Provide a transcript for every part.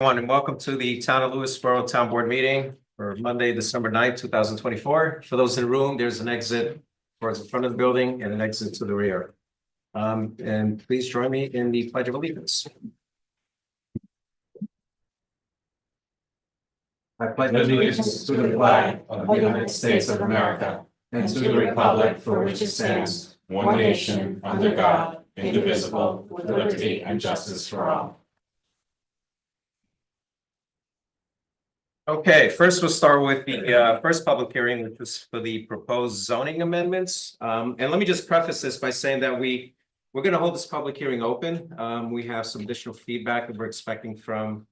Everyone, and welcome to the Town of Lewisboro Town Board meeting for Monday, December 9th, 2024. For those in the room, there's an exit towards the front of the building and an exit to the rear. And please join me in the Pledge of Allegiance. I pledge allegiance to the flag of the United States of America and to the republic for which it stands, one nation, under God, indivisible, with liberty and justice for all. Okay, first we'll start with the first public hearing, which was for the proposed zoning amendments. And let me just preface this by saying that we're going to hold this public hearing open. We have some additional feedback that we're expecting from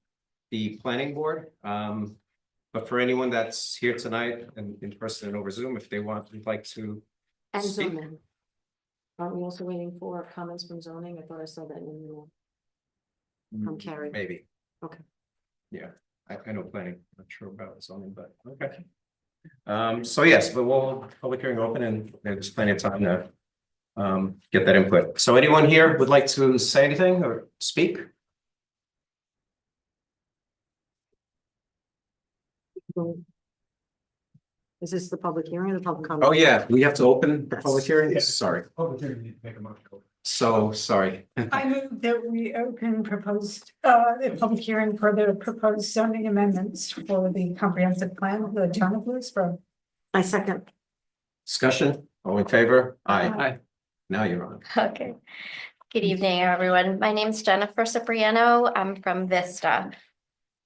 the planning board. But for anyone that's here tonight and in person and over Zoom, if they would like to And speak. zoning. Aren't we also waiting for comments from zoning? I thought I saw that in the, from Carrie. Maybe. Okay. Yeah, I know planning, not sure about zoning, but okay. So yes, but we'll public hearing open and there's plenty of time to get that input. So anyone here would like to say anything or speak? Is this the public hearing or the public comment? Oh, yeah, we have to open the public hearing? Yeah. Sorry, Public hearing, you need to make a motion. so sorry. I move that we open the public hearing for the proposed zoning amendments for the comprehensive plan of the town of Lewisboro. I second. Discussion, all in favor? Aye. Aye. Now you're on. Okay. Good evening, everyone. My name's Jennifer Cipriano. I'm from Vista.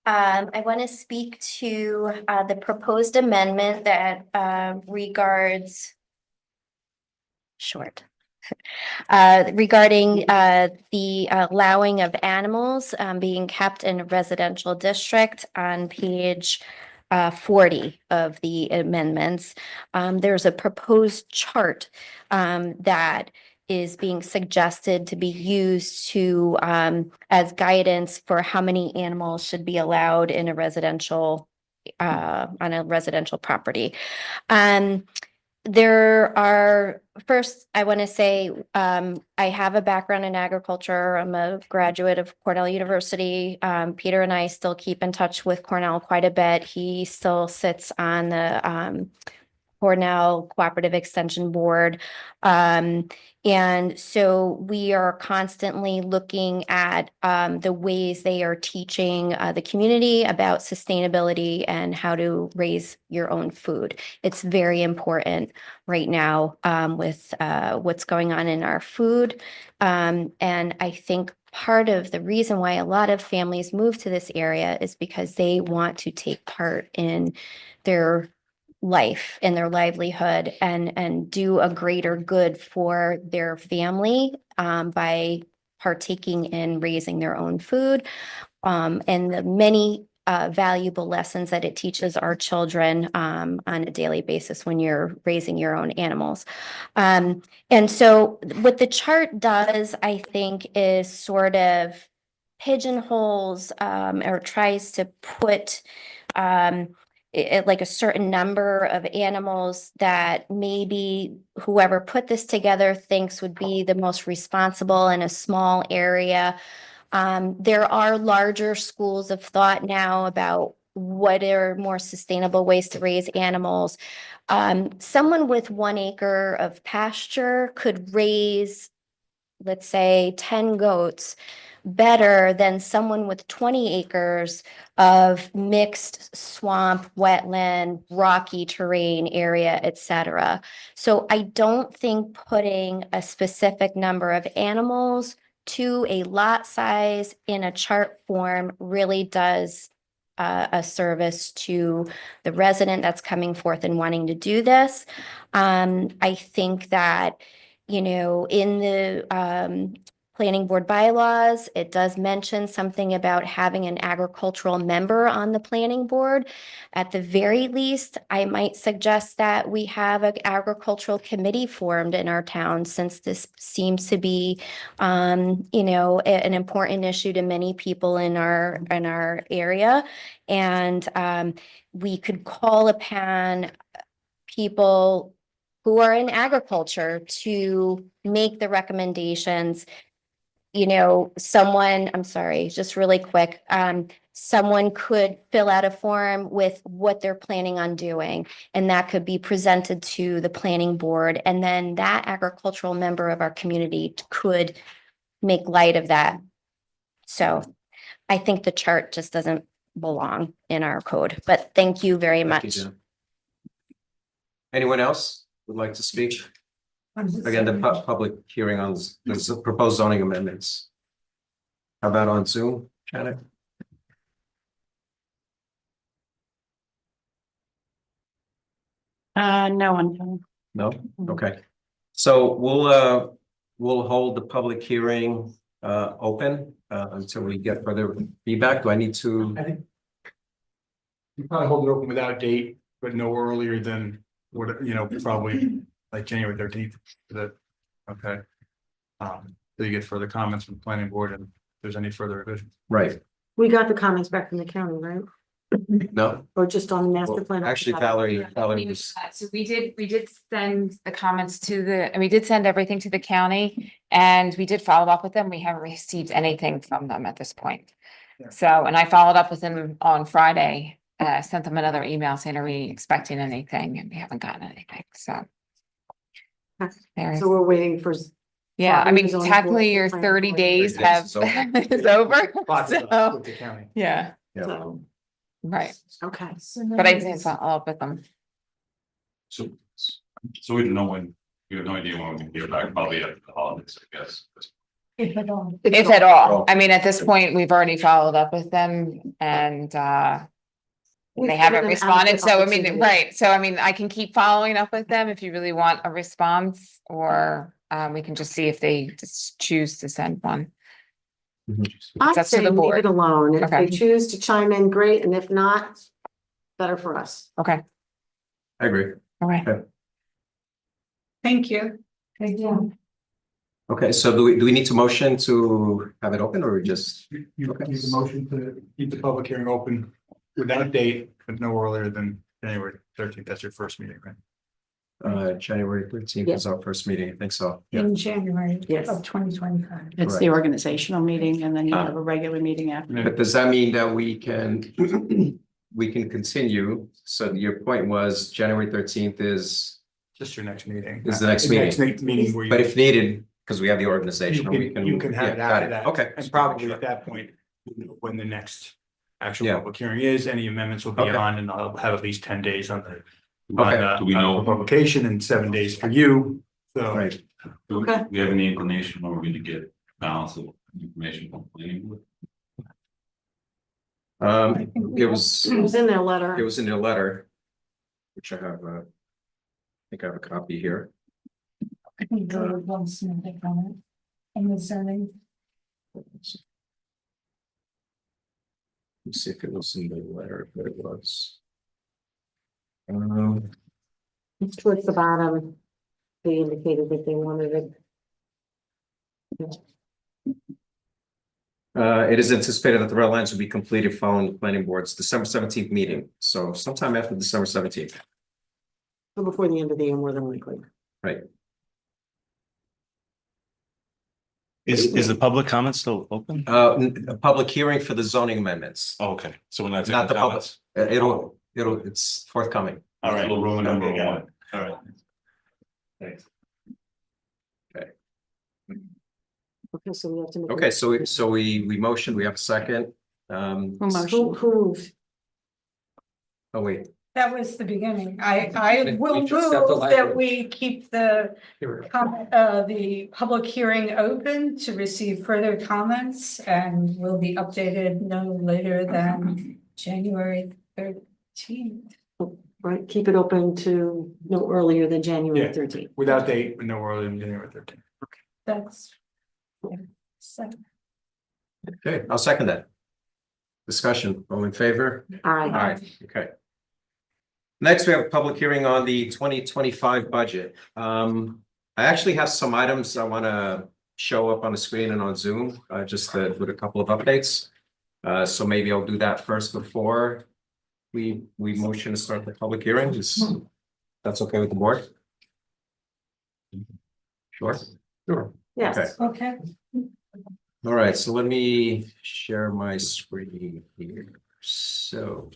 I want to speak to the proposed amendment that regards regarding the allowing of animals being kept in a residential district on page 40 of the amendments. There's a proposed chart that is being suggested to be used to as guidance for how many animals should be allowed in a residential on a residential property. There are, first, I want to say, I have a background in agriculture. I'm a graduate of Cornell University. Peter and I still keep in touch with Cornell quite a bit. He still sits on the Cornell Cooperative Extension Board. And so we are constantly looking at the ways they are teaching the community about sustainability and how to raise your own food. It's very important right now with what's going on in our food. And I think part of the reason why a lot of families move to this area is because they want to take part in their life and their livelihood and do a greater good for their family by partaking in raising their own food and the many valuable lessons that it teaches our children on a daily basis when you're raising your own animals. And so what the chart does, I think, is sort of pigeonholes or tries to put like a certain number of animals that maybe whoever put this together thinks would be the most responsible in a small area. There are larger schools of thought now about what are more sustainable ways to raise animals. Someone with 1 acre of pasture could raise, let's say, 10 goats better than someone with 20 acres of mixed swamp, wetland, rocky terrain area, etc. So I don't think putting a specific number of animals to a lot size in a chart form really does a service to the resident that's coming forth and wanting to do this. I think that, you know, in the planning board bylaws, it does mention something about having an agricultural member on the planning board. At the very least, I might suggest that we have an agricultural committee formed in our town, since this seems to be, you know, an important issue to many people in our area. And we could call upon people who are in agriculture to make the recommendations. You know, someone, I'm sorry, just really quick. someone could fill out a form with what they're planning on doing, and that could be presented to the planning board, and then that agricultural member of our community could make light of that. So I think the chart just doesn't belong in our code, but thank you very Thank you, much. Jen. Anyone else would like to speak? Again, the public hearing on the proposed zoning amendments. How about on Zoom, Janet? No one. No? Okay. So we'll hold the public hearing open until we get further feedback. Do I need to? I think you probably hold it open without a date, but no earlier than what, probably like January 13th. Okay. So you get further comments from the planning board and if there's any further revisions. Right. We got the comments back from the county, right? No? Or just on the master Well, plan? actually, Valerie was, So we did send the comments and we did send everything to the county and we did follow up with them. We haven't received anything from them at this point. Yeah. So, and I followed up with them on Friday, sent them another email saying, are we expecting anything? And we haven't gotten anything, so. There. So we're waiting for. Yeah, I mean, zoning board technically to your plan 30 for it. days 30 have days is over. is over. Process So, with the county. yeah, yeah. So, right. okay. But I did follow up with them. So we don't know when, we have no idea when we can get back, probably after the holidays, I guess. If at all. If at all. I mean, at this point, we've already followed up with them and We've they given haven't them responded. adequate So I mean, opportunity. right. So I mean, I can keep following up with them if you really want a response, or we can just see if they just choose to send one. I'd up to say the leave board. it alone. If Okay. they choose to chime in, great, and if not, better for us. Okay. I agree. All right. Thank you. Thank you. Okay, so do we need to motion to have it open or we just? You need a motion to keep the public hearing open without a date, but no earlier than January 13th. That's your first meeting, right? January 13th is our first meeting, I think so. Yeah. In January Yes. of 2025. It's the organizational meeting and then you have a regular meeting after. But does that mean that we can, we can continue? So your point was January 13th is, Just your next meeting. Is the next meeting. Meeting where you. but if needed, because we have the organization, we can. You can have yeah, it got after that. Okay. And probably at that point, when the next actual Yeah. public hearing is, any amendments will be Okay. on and I'll have at least 10 days on the. Okay. Do we know- for publication and 7 days for you, so. Right. Do Okay. we have any inclination when we're going to get balance of information from planning board? It was in their letter. in the letter, which I have, I think I have a copy here. I think there was one small comment on the zoning. Let's see if it was in the letter, but it was. It's towards the bottom. They indicated that they wanted it. It is anticipated that the red lines will be completed following the planning board's December 17th meeting, so sometime after December 17th, Before the end of the year, more than likely. right? Is the public comment still open? A public hearing for the zoning amendments. Oh, okay, so we're not Not taking the public. comments. It's forthcoming. All right. Little Roman number Okay, got one. it. All right. Thanks. Okay, so we have to. make a- Okay, so we motioned, we have a second. Who moved? Oh, wait, That was the beginning. I We will move just have the that language. we keep the the public hearing open to receive further comments and will be updated no later than January 13th. Right, keep it open to no earlier than January Yeah. 13th. Without date, but no earlier than January 13th. That's. So, okay, I'll second that. Discussion, all in favor? All All right, right, okay. Next, we have a public hearing on the 2025 budget. I actually have some items I want to show up on the screen and on Zoom, just with a couple of updates. So maybe I'll do that first before we motion to start the public hearing. That's okay with the board? Sure. Sure. yes, okay. All right, so let me share my screen here. So.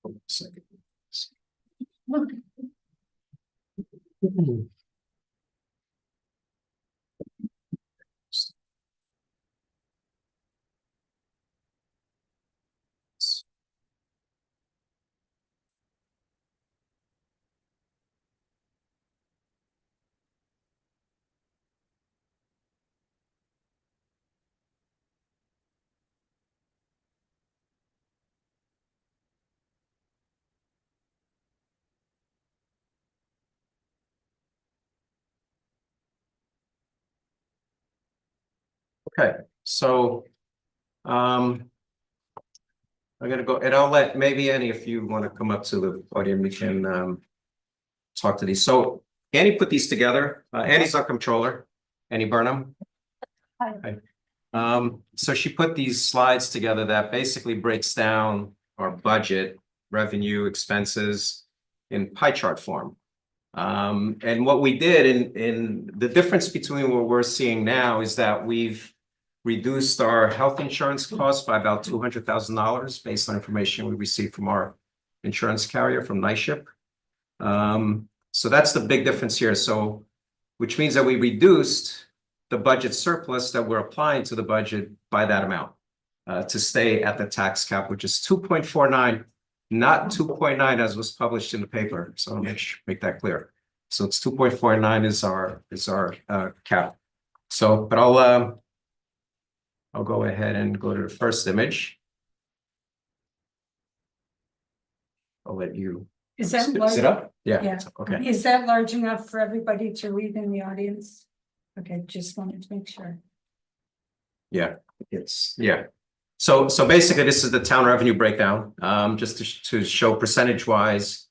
Hold on a second. Okay, so I'm gonna go, and I'll let maybe Annie, if you want to come up to the podium, we can talk to these. So Annie put these together. Annie's our controller, Annie Burnham. Hi. So she put these slides together that basically breaks down our budget, revenue, expenses in pie chart form. And what we did in the difference between what we're seeing now is that we've reduced our health insurance costs by about $200,000 based on information we received from our insurance carrier from NISHIP. So that's the big difference here. So, which means that we reduced the budget surplus that we're applying to the budget by that amount to stay at the tax cap, which is 2.49, not 2.9 as was published in the paper. So I'll make that clear. So it's 2.49 is our cap. So, but I'll go ahead and go to the first image. I'll let you. Is that Is large? it up? Yeah. Yeah. Okay. Is that large enough for everybody to read in the audience? Okay, just wanted to make sure. Yeah, yeah. So basically, this is the town revenue breakdown, just to show percentage wise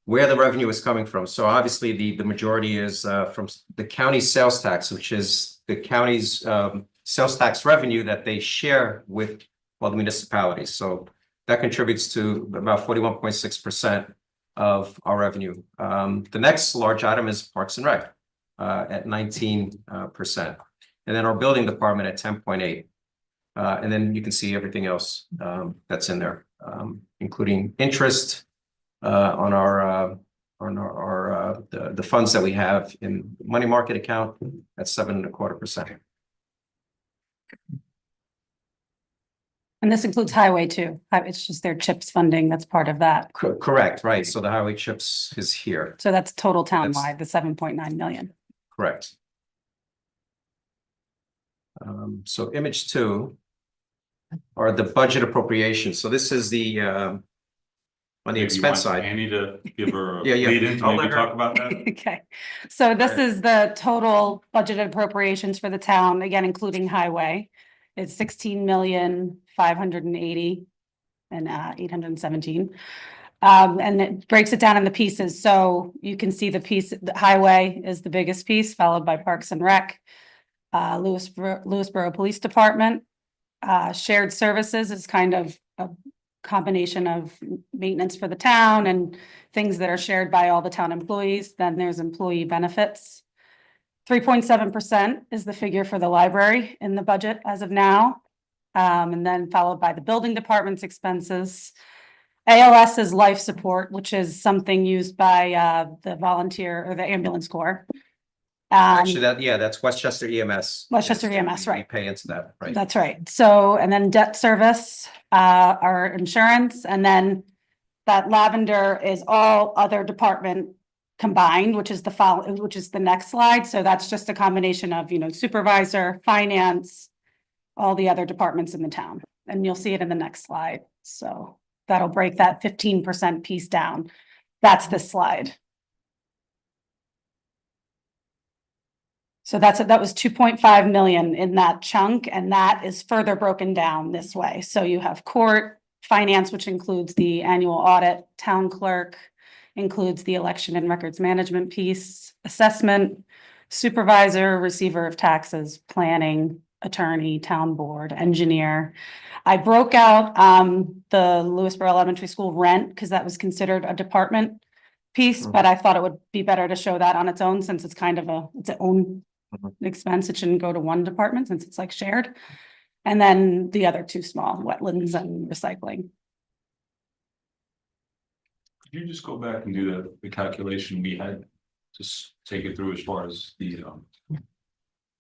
where the revenue is coming from. So obviously, the majority is from the county sales tax, which is the county's sales tax revenue that they share with all the municipalities. So that contributes to about 41.6% of our revenue. The next large item is Parks and Rec at 19%. And then our building department at 10.8. And then you can see everything else that's in there, including interest on the funds that we have in money market account at 7.25%. And this includes highway too. It's just their CHIPS funding that's part of that. Correct, right. So the highway chips is here. So that's total townwide, the 7.9 million. Correct. So image 2 are the budget appropriations. So this is the on the Maybe you expense want side. Annie to give her a Yeah, yeah. lead in to I'll maybe let her- talk about that. Okay, so this Alright. is the total budgeted appropriations for the town, again, including highway. It's 16,580,000 and 817. And it breaks it down in the pieces. So you can see the piece, the highway is the biggest piece, followed by Parks and Rec. Lewisboro Police Department. Shared services is kind of a combination of maintenance for the town and things that are shared by all the town employees. Then there's employee benefits. 3.7% is the figure for the library in the budget as of now. And then followed by the building department's expenses. ALS is life support, which is something used by the volunteer or the ambulance corps. Actually, that's Westchester EMS. Westchester EMS, right. We pay into that, right? That's right. So, and then debt service, our insurance, and then that lavender is all other department combined, which is the next slide. So that's just a combination of, supervisor, finance, all the other departments in the town. And you'll see it in the next slide. So that'll break that 15% piece down. That's this slide. So that was 2.5 million in that chunk, and that is further broken down this way. So you have court, finance, which includes the annual audit, town clerk, includes the election and records management piece, assessment, supervisor, receiver of taxes, planning, attorney, town board, engineer. I broke out the Lewisboro Elementary School rent because that was considered a department piece, but I thought it would be better to show that on its own since it's kind of its own expense. It shouldn't go to one department since it's like shared. And then the other two small, wetlands and recycling. Could you just go back and do the calculation we had? Just take it through as far as the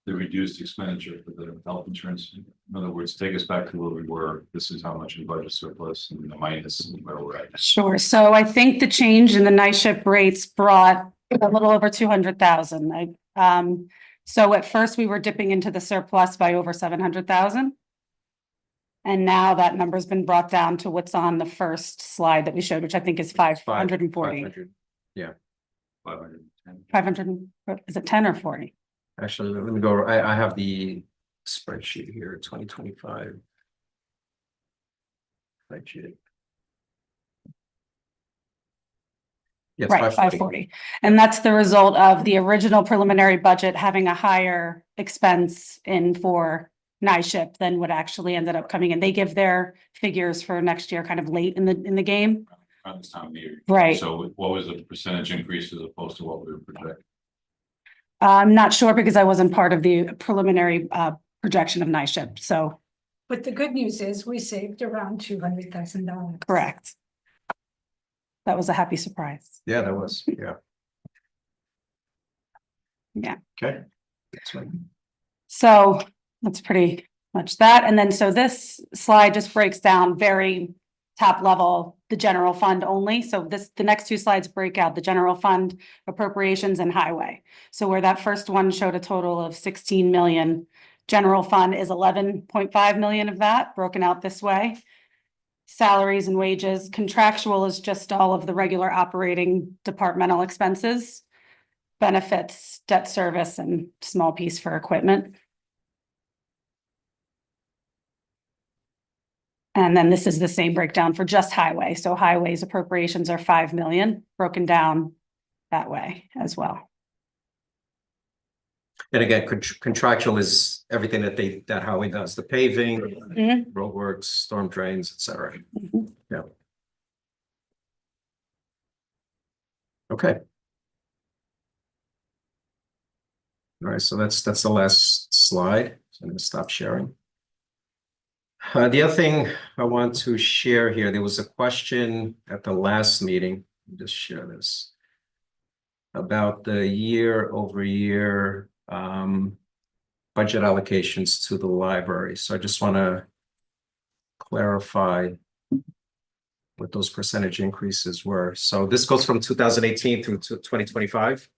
reduced expenditure for the health insurance. In other words, take us back to where we were. This is how much in budget surplus and the minus and where we're at. Sure. So I think the change in the night shift rates brought a little over 200,000. So at first we were dipping into the surplus by over 700,000. And now that number's been brought down to what's on the first slide that we showed, which I think is 540. 500. Yeah. 510. 500, is it 10 or 40? Actually, let me go. I have the spreadsheet here, 2025. Budget. Yes, Right, 540. 540. And that's the result of the original preliminary budget having a higher expense in for NISHIP than what actually ended up coming in. They give their figures for next year kind of late in the game. Around this time of year. Right. So what was the percentage increase as opposed to what we were projecting? I'm not sure because I wasn't part of the preliminary projection of NISHIP, so But the good news is we saved around $200,000. correct. That was a happy surprise. Yeah, that was, yeah. Yeah. Okay. That's right. So that's pretty much that. And then so this slide just breaks down very top level, the general fund only. So the next two slides break out the general fund appropriations and highway. So where that first one showed a total of 16 million, general fund is 11.5 million of that broken out this way. Salaries and wages, contractual is just all of the regular operating departmental expenses, benefits, debt service, and small piece for equipment. And then this is the same breakdown for just highway. So highways appropriations are 5 million broken down that way as well. And again, contractual is everything that highway does, the paving, Mhm. roadworks, storm drains, et cetera. Mhm. Yeah. Okay. All right, so that's the last slide. So I'm gonna stop sharing. The other thing I want to share here, there was a question at the last meeting, let me just share this, about the year-over-year budget allocations to the library. So I just want to clarify what those percentage increases were. So this goes from 2018 through to 2025.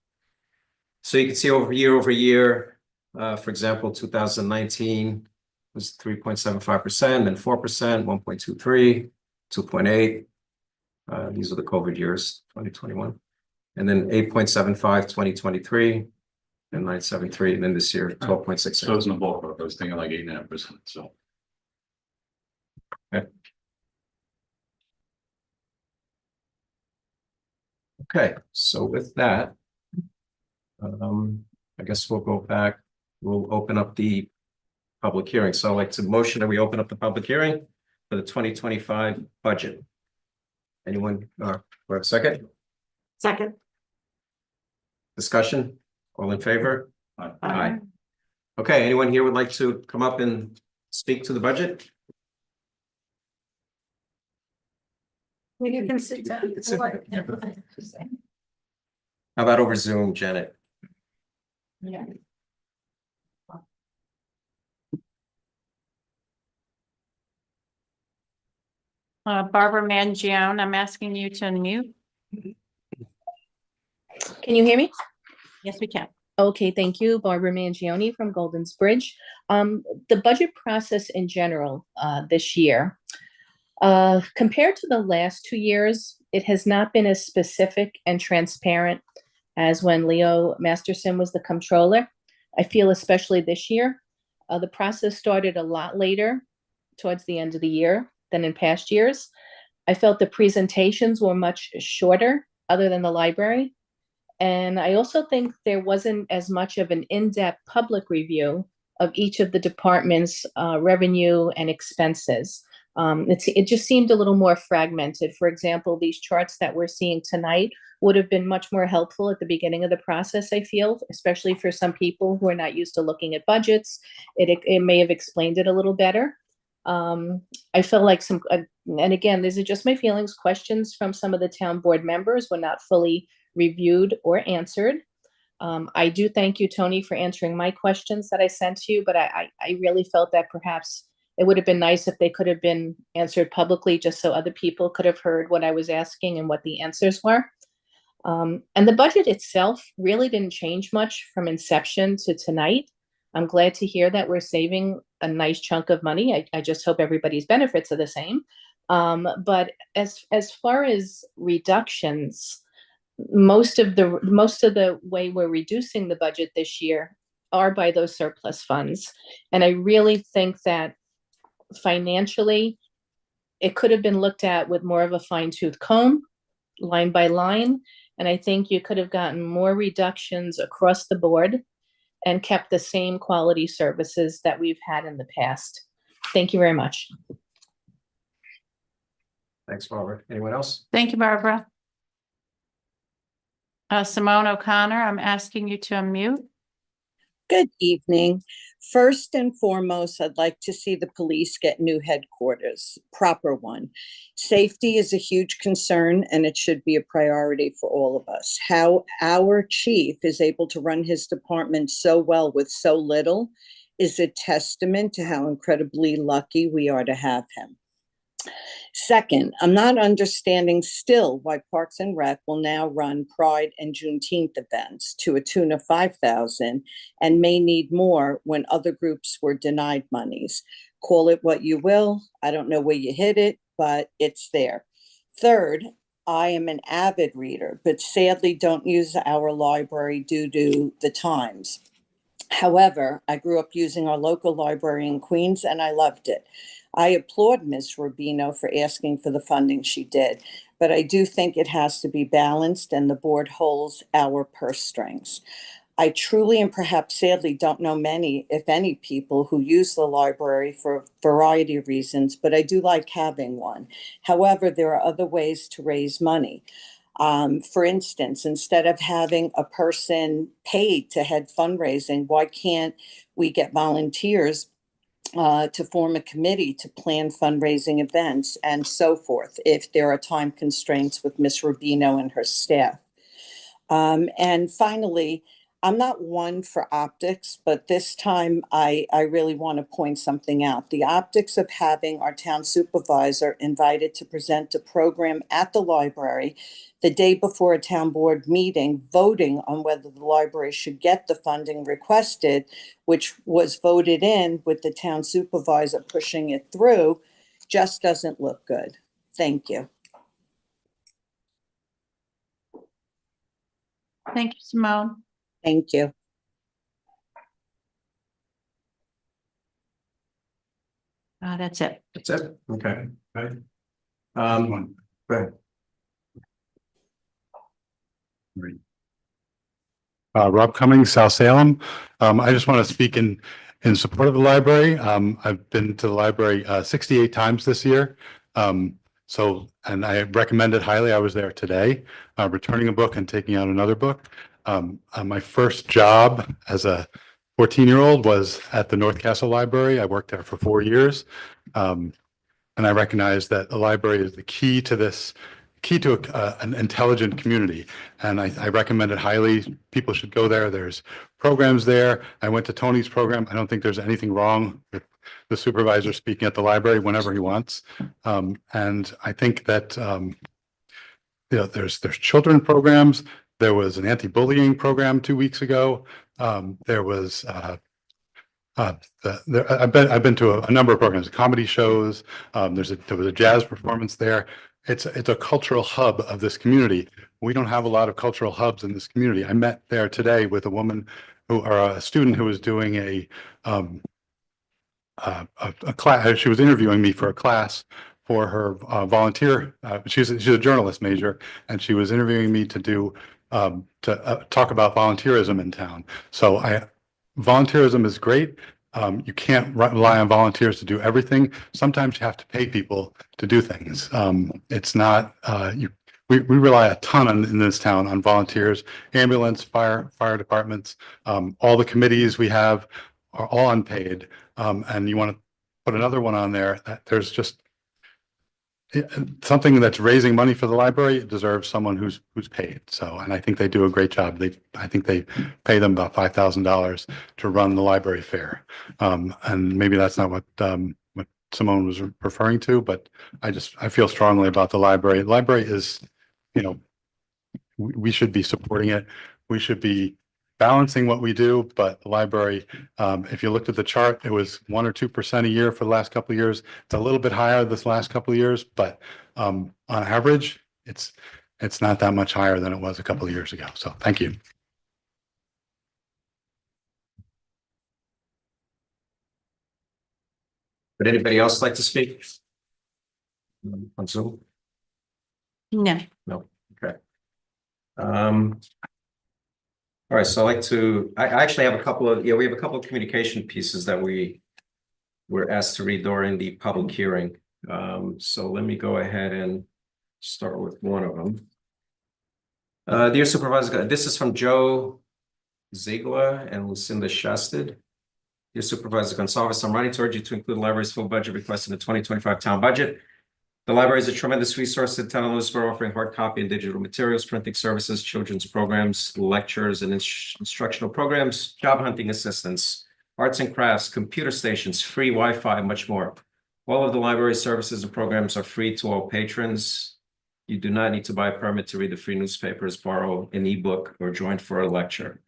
So you can see over year, for example, 2019 was 3.75%, then 4%, 1.23, 2.8. These are the COVID years, 2021. And then 8.75, 2023, and 9.73, and then this year, 12.6. So it was in the ballpark. I was thinking like 8.5%. So. Okay, so with that, I guess we'll go back. We'll open up the public hearing. So I'd like to motion that we open up the public hearing for the 2025 budget. Anyone, for a second? Second. Discussion? All in favor? Aye. Aye. Okay, anyone here would like to come up and speak to the budget? You can sit down. How about over Zoom, Janet? Yeah. Barbara Mangione, I'm asking you to unmute. Can you hear me? Yes, we can. Okay, thank you. Barbara Mangione from Golden's Bridge. The budget process in general this year, compared to the last 2 years, it has not been as specific and transparent as when Leo Masterson was the comptroller. I feel especially this year, the process started a lot later towards the end of the year than in past years. I felt the presentations were much shorter other than the library. And I also think there wasn't as much of an in-depth public review of each of the department's revenue and expenses. It just seemed a little more fragmented. For example, these charts that we're seeing tonight would have been much more helpful at the beginning of the process, I feel, especially for some people who are not used to looking at budgets. It may have explained it a little better. I felt like and again, these are just my feelings, questions from some of the town board members were not fully reviewed or answered. I do thank you, Tony, for answering my questions that I sent to you, but I really felt that perhaps it would have been nice if they could have been answered publicly, just so other people could have heard what I was asking and what the answers were. And the budget itself really didn't change much from inception to tonight. I'm glad to hear that we're saving a nice chunk of money. I just hope everybody's benefits are the same. But as far as reductions, most of the way we're reducing the budget this year are by those surplus funds. And I really think that financially, it could have been looked at with more of a fine-tooth comb, line by line. And I think you could have gotten more reductions across the board and kept the same quality services that we've had in the past. Thank you very much. Thanks, Barbara. Anyone else? Thank you, Barbara. Simone O'Connor, I'm asking you to unmute. Good evening. First and foremost, I'd like to see the police get new headquarters, proper one. Safety is a huge concern and it should be a priority for all of us. How our chief is able to run his department so well with so little is a testament to how incredibly lucky we are to have him. Second, I'm not understanding still why Parks and Rec will now run Pride and Juneteenth events to a tune of $5,000 and may need more when other groups were denied monies. Call it what you will. I don't know where you hid it, but it's there. Third, I am an avid reader, but sadly don't use our library due to the times. However, I grew up using our local library in Queens and I loved it. I applaud Ms. Rubino for asking for the funding she did, but I do think it has to be balanced and the board holds our purse strings. I truly and perhaps sadly don't know many, if any, people who use the library for a variety of reasons, but I do like having one. However, there are other ways to raise money. For instance, instead of having a person paid to head fundraising, why can't we get volunteers to form a committee to plan fundraising events and so forth, if there are time constraints with Ms. Rubino and her staff. And finally, I'm not one for optics, but this time I really want to point something out. The optics of having our town supervisor invited to present a program at the library the day before a town board meeting, voting on whether the library should get the funding requested, which was voted in with the town supervisor pushing it through, just doesn't look good. Thank you. Thank you, Simone. Thank you. That's it. That's it. Okay. Right. Go ahead. Rob Cummings, South Salem. I just want to speak in support of the library. I've been to the library 68 times this year. And I recommend it highly. I was there today, returning a book and taking out another book. My first job as a 14-year-old was at the North Castle Library. I worked there for 4 years. And I recognize that the library is the key to an intelligent community. And I recommend it highly. People should go there. There's programs there. I went to Tony's program. I don't think there's anything wrong with the supervisor speaking at the library whenever he wants. And I think that, there's children programs. There was an anti-bullying program 2 weeks ago. There was, I've been to a number of programs, comedy shows. There was a jazz performance there. It's a cultural hub of this community. We don't have a lot of cultural hubs in this community. I met there today with a student who was doing a class. She was interviewing me for a class for her volunteer. She's a journalist major, and she was interviewing me to talk about volunteerism in town. So volunteerism is great. You can't rely on volunteers to do everything. Sometimes you have to pay people to do things. It's not, we rely a ton in this town on volunteers, ambulance, fire departments. All the committees we have are all unpaid. And you want to put another one on there, that there's just something that's raising money for the library. It deserves someone who's paid. So, and I think they do a great job. I think they pay them about $5,000 to run the library fair. And maybe that's not what Simone was referring to, but I feel strongly about the library. The library is, we should be supporting it. We should be balancing what we do, but the library, if you looked at the chart, it was 1 or 2% a year for the last couple of years. It's a little bit higher this last couple of years, but on average, it's not that much higher than it was a couple of years ago. So thank you. Would anybody else like to speak? On Zoom? No. No, okay. All right, so I actually have a couple of, we have a couple of communication pieces that we were asked to read during the public hearing. So let me go ahead and start with one of them. Dear Supervisor, this is from Joe Ziegler and Lucinda Shasted. Dear Supervisor Gonsalves, I'm writing to urge you to include the library's full budget request in the 2025 town budget. The library is a tremendous resource to the town of Lewisboro, offering hard copy and digital materials, printing services, children's programs, lectures and instructional programs, job hunting assistance, arts and crafts, computer stations, free Wi-Fi, and much more. All of the library services and programs are free to all patrons. You do not need to buy a permit to read the free newspapers, borrow an ebook, or join for a lecture.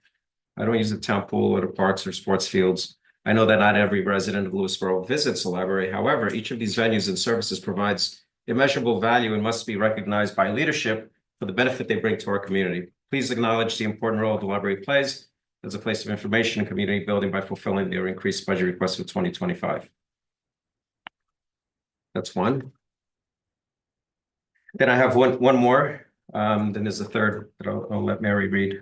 I don't use the town pool or the parks or sports fields. I know that not every resident of Lewisboro visits the library. However, each of these venues and services provides immeasurable value and must be recognized by leadership for the benefit they bring to our community. Please acknowledge the important role the library plays as a place of information and community building by fulfilling their increased budget request for 2025. That's one. Then I have one more. Then there's a third that I'll let Mary read.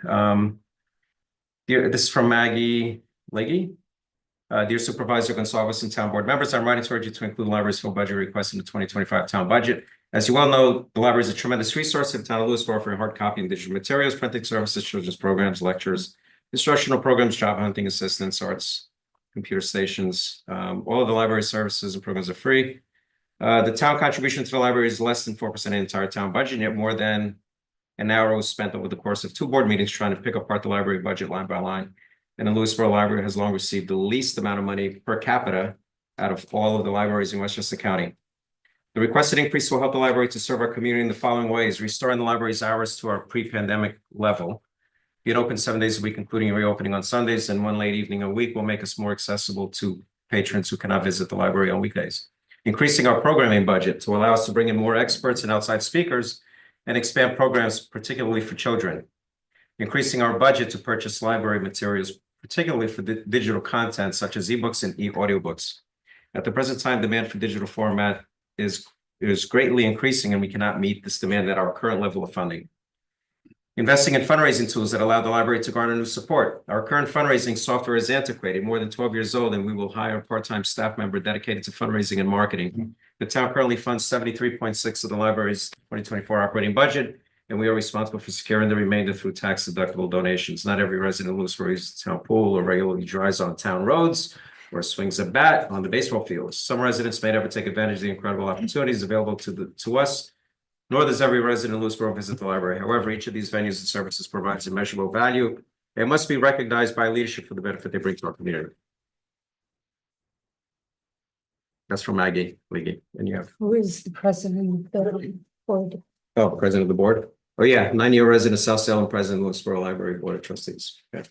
This is from Maggie Leggy. Dear Supervisor Gonsalves and Town Board members, I'm writing to urge you to include the library's full budget request in the 2025 town budget. As you well know, the library is a tremendous resource in the town of Lewisboro, offering hard copy and digital materials, printing services, children's programs, lectures, instructional programs, job hunting assistance, arts, computer stations. All of the library services and programs are free. The town contribution to the library is less than 4% of the entire town budget, yet more than an hour was spent over the course of 2 board meetings trying to pick apart the library budget line by line. And the Lewisboro Library has long received the least amount of money per capita out of all of the libraries in Westchester County. The requested increase will help the library to serve our community in the following ways: restoring the library's hours to our pre-pandemic level. Being open 7 days a week, including reopening on Sundays, and 1 late evening a week will make us more accessible to patrons who cannot visit the library on weekdays. Increasing our programming budget to allow us to bring in more experts and outside speakers and expand programs, particularly for children. Increasing our budget to purchase library materials, particularly for digital content such as ebooks and audiobooks. At the present time, demand for digital format is greatly increasing, and we cannot meet this demand at our current level of funding. Investing in fundraising tools that allow the library to garner new support. Our current fundraising software is antiquated, more than 12 years old, and we will hire a part-time staff member dedicated to fundraising and marketing. The town currently funds 73.6% of the library's 2024 operating budget, and we are responsible for securing the remainder through tax-deductible donations. Not every resident of Lewisboro uses the town pool or regularly drives on town roads or swings a bat on the baseball fields. Some residents may never take advantage of the incredible opportunities available to us, nor does every resident of Lewisboro visit the library. However, each of these venues and services provides immeasurable value and must be recognized by leadership for the benefit they bring to our community. That's from Maggie Leahy. And you have? Who is the president of the board? Oh, president of the board? Oh, yeah, 9-year resident of South Salem, president of Lewisboro Library Board of Trustees. Okay.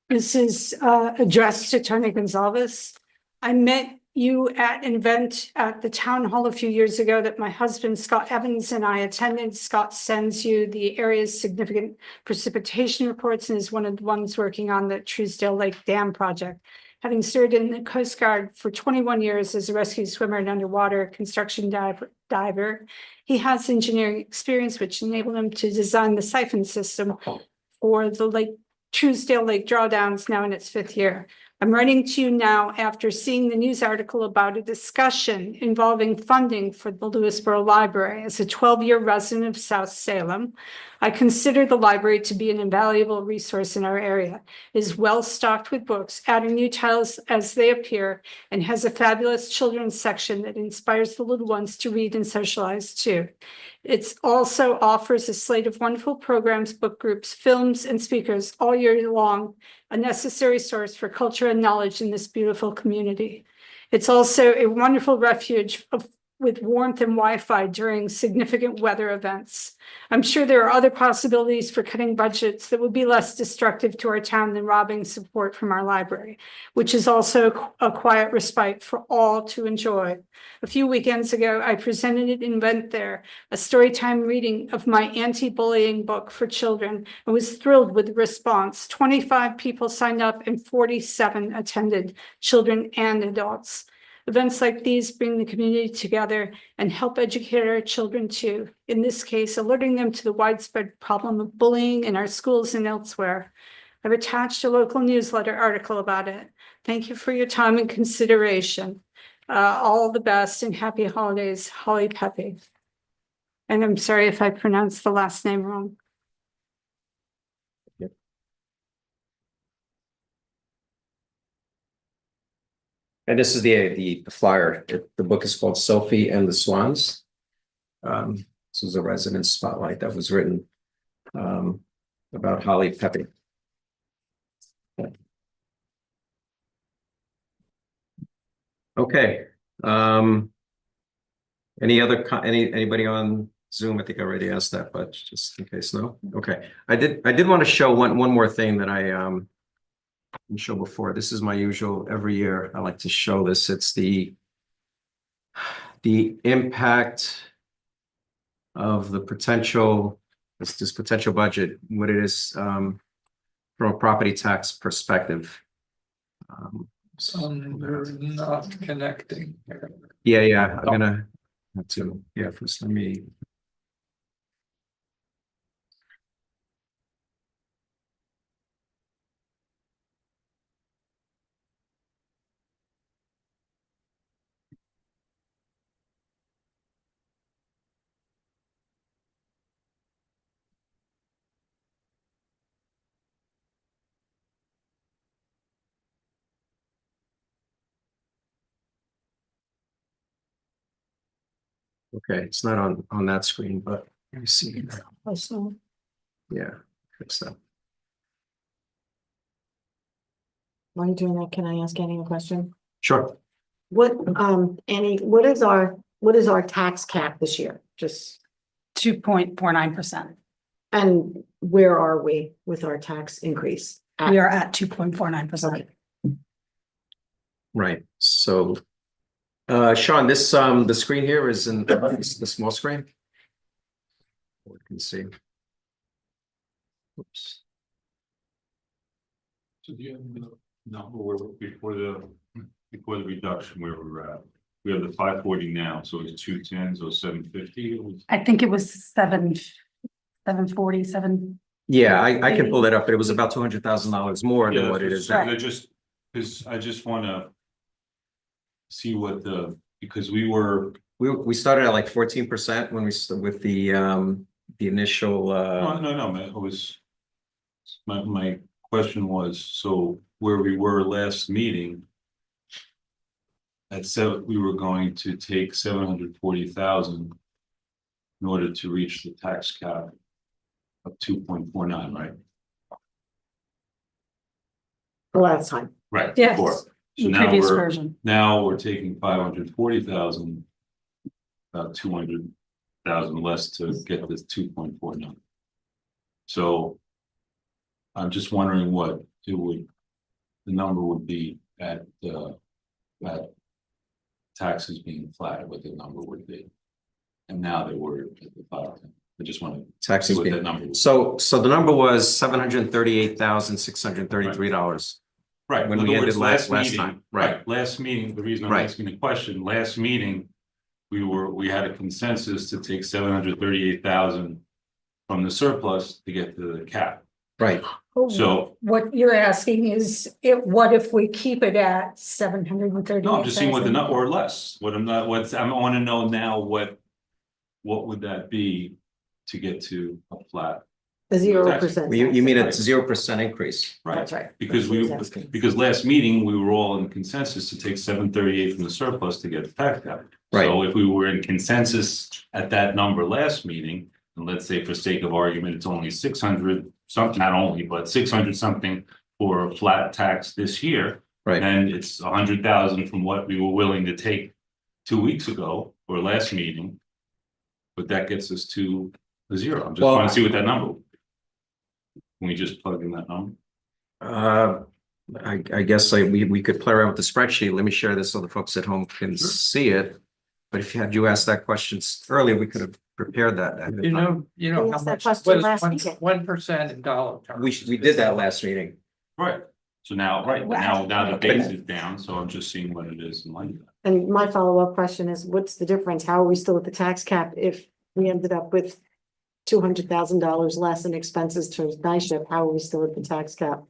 This is addressed to Tony Gonsalves. I met you at an event at the town hall a few years ago that my husband, Scott Evans, and I attended. Scott sends you the area's significant precipitation reports and is one of the ones working on the Truesdale Lake Dam project. Having served in the Coast Guard for 21 years as a rescue swimmer and underwater construction diver, he has engineering experience, which enabled him to design the siphon system for the Truesdale Lake drawdowns, now in its 5th year. I'm writing to you now after seeing the news article about a discussion involving funding for the Lewisboro Library. As a 12-year resident of South Salem, I consider the library to be an invaluable resource in our area. It is well stocked with books, adding new titles as they appear, and has a fabulous children's section that inspires the little ones to read and socialize too. It also offers a slate of wonderful programs, book groups, films, and speakers all year long, a necessary source for culture and knowledge in this beautiful community. It's also a wonderful refuge with warmth and Wi-Fi during significant weather events. I'm sure there are other possibilities for cutting budgets that would be less destructive to our town than robbing support from our library, which is also a quiet respite for all to enjoy. A few weekends ago, I presented an event there, a storytime reading of my anti-bullying book for children, and was thrilled with the response. 25 people signed up and 47 attended, children and adults. Events like these bring the community together and help educate our children too. In this case, alerting them to the widespread problem of bullying in our schools and elsewhere. I've attached a local newsletter article about it. Thank you for your time and consideration. All the best and happy holidays, Holly Pepe. And I'm sorry if I pronounced the last name wrong. And this is the flyer. The book is called Sophie and the Swans. This is a resident spotlight that was written about Holly Pepe. Okay. Anybody on Zoom? I think I already asked that, but just in case, no. Okay. I did want to show one more thing that I didn't show before. This is my usual every year. I like to show this. It's the impact of the potential, this potential budget, what it is from a property tax perspective. We're not connecting. Yeah. I'm gonna have to, first let me. Okay, it's not on that screen, but let me see. Yeah, fix that. While you're doing that, can I ask Annie a question? Sure. Annie, what is our tax cap this year? Just, 2.49%. and where are we with our tax increase? We are at 2.49%. Right. So, Sean, this the screen here is in the small screen. We can see. Oops. So do you have the number where before the reduction where we're at? We have the 540 now, so it's 210, so 750. I think it was 747. Yeah, I can pull that up, but it was about $200,000 more than what it is now. Because I just want to see what because we started at like 14% when we with the initial. No, man. It was my question was, so where we were last meeting. We were going to take 740,000 in order to reach the tax cap of 2.49, right? The last time. Right. Yes. Before. So now we're taking 540,000, about 200,000 less to get this 2.49. So I'm just wondering what the number would be at taxes being flat, what the number would be. And now that we're at the 5, I just want to Taxes see what being that number was. So the number was $738,633. Right. When In we other ended words, last time. Right. Last meeting, the reason I'm Right. asking the question, last meeting, we had a consensus to take 738,000 from the surplus to get to the cap. Right. So, What you're asking is, what if we keep it at 738,000? no, I'm just seeing what the number, or less, what I'm not, what's, I want to know now what would that be to get to a flat? The 0%. Exactly. You mean a Right. 0% increase? That's right. Because That's what he's asking. because last meeting, we were all in consensus to take 738 from the surplus to get the tax cap. So if we were in consensus at that number last meeting, and let's say for sake of argument, it's only 600, something, not only, but 600 something for a flat tax this year. Right. And it's 100,000 from what we were willing to take 2 weeks ago or last meeting. But that gets us to the zero. I'm just Well, trying to see what that number would be. Can we just plug in that number? I guess we could play around with the spreadsheet. Let me share this so the folks at home can see it. But if you asked that question earlier, we could have prepared that. You know We how asked that much, question what is last meeting. 1% in dollar terms? We did that last meeting. Right. So now, right, but now the base is down, so I'm just seeing what it is in line. with that. And my follow-up question is, what's the difference? How are we still at the tax cap if we ended up with $200,000 less in expenses to NISHIP? How are we still at the tax cap?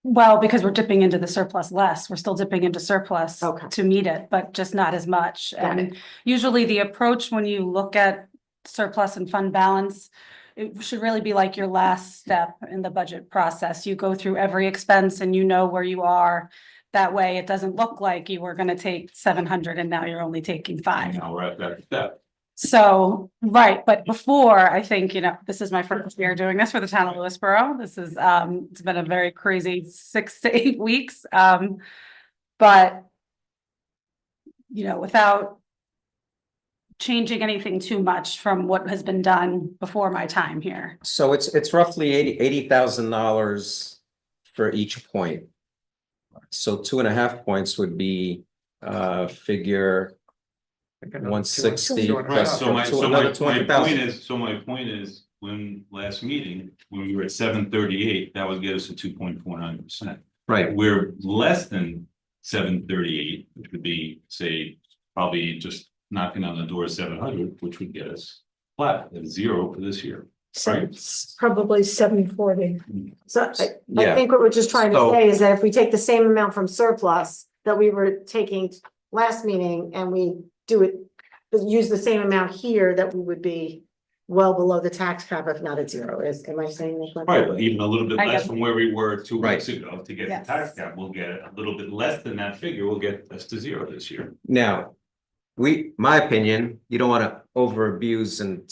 Well, because we're dipping into the surplus less, we're still dipping into surplus Okay. to meet it, but just not as much. Got And usually the approach when you look at surplus and fund balance, it should really be like your last step in the budget process. You go through every expense and you know where you are. That way it doesn't look like you were gonna take 700 and now you're only taking 5. Now we're at that step. So, right, but before, I think, this is my first year doing this for the town of Lewisboro. This is, it's been a very crazy 6 to 8 weeks. But, without changing anything too much from what has been done before my time here. So it's roughly $80,000 for each point. So 2.5 points would be figure 160 Right, plus so another 200,000. my point is, when last meeting, when we were at 738, that would get us to 2.49%. Right. We're less than 738, which would be, say, probably just knocking on the door of 700, which would get us flat at 0 for this year. So Right. it's probably 740. So I Yeah. think what we're just trying to So- say is that if we take the same amount from surplus that we were taking last meeting and we do it, use the same amount here, that we would be well below the tax cap, if not at 0. Am I saying that correctly? Right, but even a little bit I less get- from where we were 2 Right. weeks ago to get Yes. the tax cap, we'll get a little bit less than that figure, we'll get us to 0 this year. Now, my opinion, you don't want to over abuse and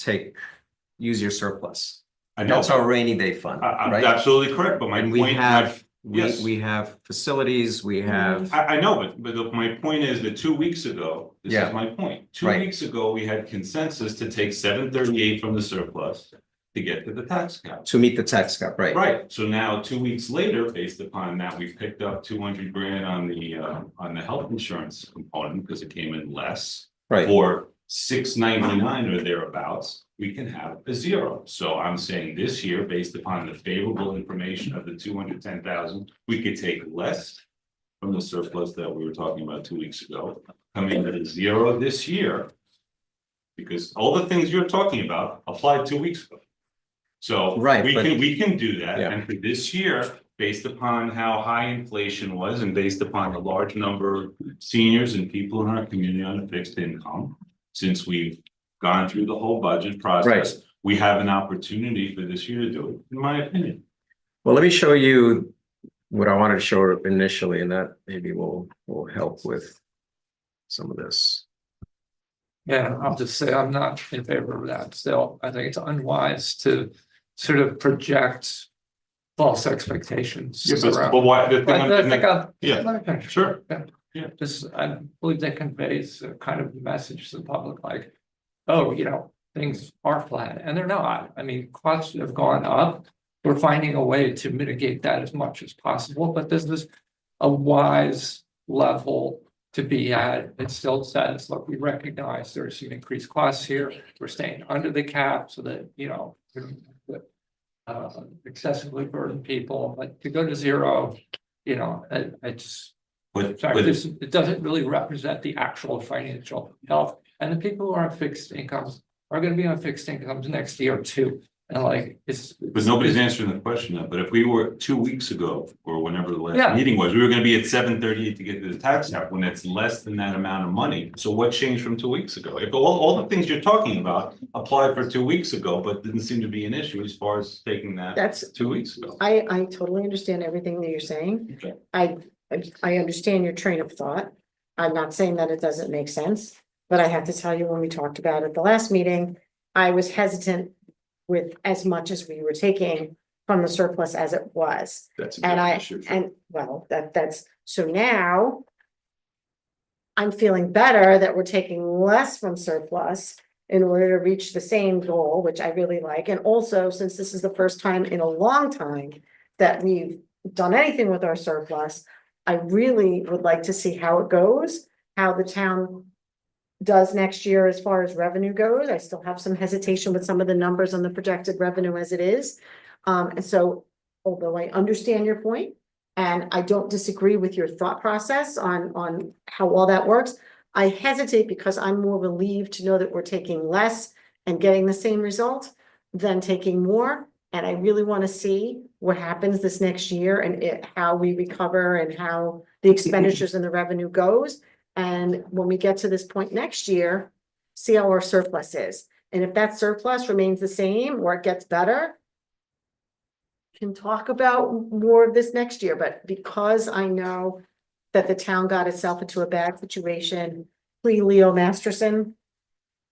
use your surplus. I know, That's our rainy day fund, I'm right? absolutely correct, but my And we point, have, yes. we have facilities, we have, I know, but my point is that 2 weeks ago, this Yeah. is my point. 2 Right. weeks ago, we had consensus to take 738 from the surplus to get to the tax cap. to meet the tax cap, right? Right, so now 2 weeks later, based upon that, we've picked up 200 grand on the health insurance component because it came in less. Right. Or 699 or thereabouts, we can have a 0. So I'm saying this year, based upon the favorable information of the 210,000, we could take less from the surplus that we were talking about 2 weeks ago, coming at a 0 this year. Because all the things you're talking about applied 2 weeks ago. So Right, we can do that, Yeah. and for this year, based upon how high inflation was and based upon the large number of seniors and people in our community on a fixed income. Since we've gone through the whole budget process, we have an opportunity for this year to do it, in my opinion. Well, let me show you what I wanted to show initially, and that maybe will help with some of this. Yeah, I'll just say I'm not in favor of that still. I think it's unwise to sort of project false expectations. around. But why, the thing, But I think yeah, let me finish. sure. Yeah, just, I believe that conveys a kind of message to the public, like, oh, things are flat, and they're not. I mean, costs have gone up. We're finding a way to mitigate that as much as possible, but this is a wise level to be at. It still says, look, we recognize there's some increased costs here. We're staying under the cap so that, excessively burden people, but to go to 0, I just. But, Sorry, it doesn't really represent the actual financial health, and the people who are on fixed incomes are gonna be on fixed incomes next year too. And like, it's. But nobody's answering the question now, but if we were 2 weeks ago, or whenever the Yeah. last meeting was, we were gonna be at 7:38 to get to the tax cap, when it's less than that amount of money. So what changed from 2 weeks ago? If all the things you're talking about applied for 2 weeks ago, but didn't seem to be an issue as far as taking that That's, 2 weeks ago. I totally understand everything that you're saying. Okay. I understand your train of thought. I'm not saying that it doesn't make sense, but I have to tell you, when we talked about it the last meeting, I was hesitant with as much as we were taking from the surplus as it was. That's a And different I, issue. and well, that's, so now I'm feeling better that we're taking less from surplus in order to reach the same goal, which I really like. And also, since this is the first time in a long time that we've done anything with our surplus, I really would like to see how it goes, how the town does next year as far as revenue goes. I still have some hesitation with some of the numbers on the projected revenue as it is. And so, although I understand your point, and I don't disagree with your thought process on how all that works, I hesitate because I'm more relieved to know that we're taking less and getting the same result than taking more. And I really want to see what happens this next year and how we recover and how the expenditures and the revenue goes. And when we get to this point next year, see how our surplus is. And if that surplus remains the same or it gets better, can talk about more of this next year. But because I know that the town got itself into a bad situation, Leo Masterson,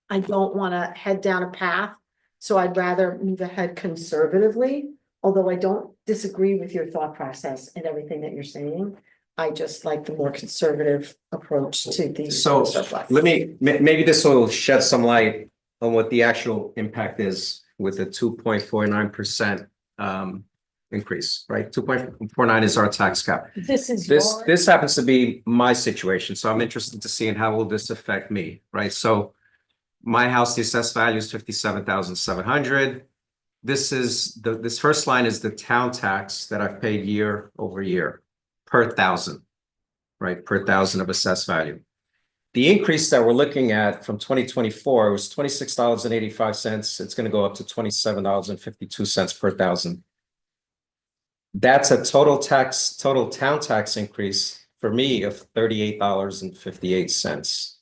I don't want to head down a path. So I'd rather move ahead conservatively, although I don't disagree with your thought process and everything that you're saying. I just like the more conservative approach to the So surplus. let me, maybe this will shed some light on what the actual impact is with the 2.49% increase, right? 2.49 is our tax cap. This is This happens to be my situation, so I'm interested to see how will this affect me, right? So my house, the assessed value is 57,700. This is this first line is the town tax that I've paid year over year per thousand, right? Per thousand of assessed value. The increase that we're looking at from 2024 was $26.85. It's going to go up to $27.52 per thousand. That's a total town tax increase for me of $38.58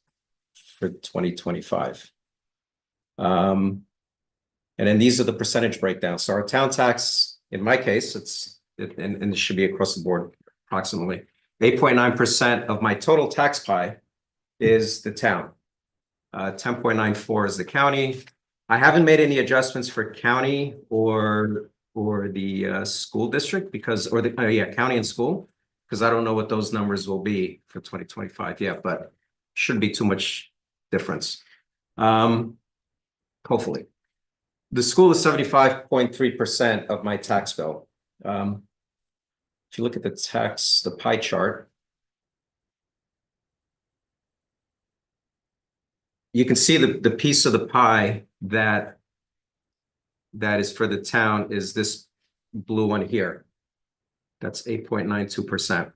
for 2025. And then these are the percentage breakdowns. So our town tax, in my case, and it should be across the board approximately 8.9% of my total tax pie is the town. 10.94 is the county. I haven't made any adjustments for county or the school district because, county and school, because I don't know what those numbers will be for 2025 yet, but shouldn't be too much difference. Hopefully. The school is 75.3% of my tax bill. If you look at the pie chart, you can see the piece of the pie that is for the town is this blue one here. That's 8.92%.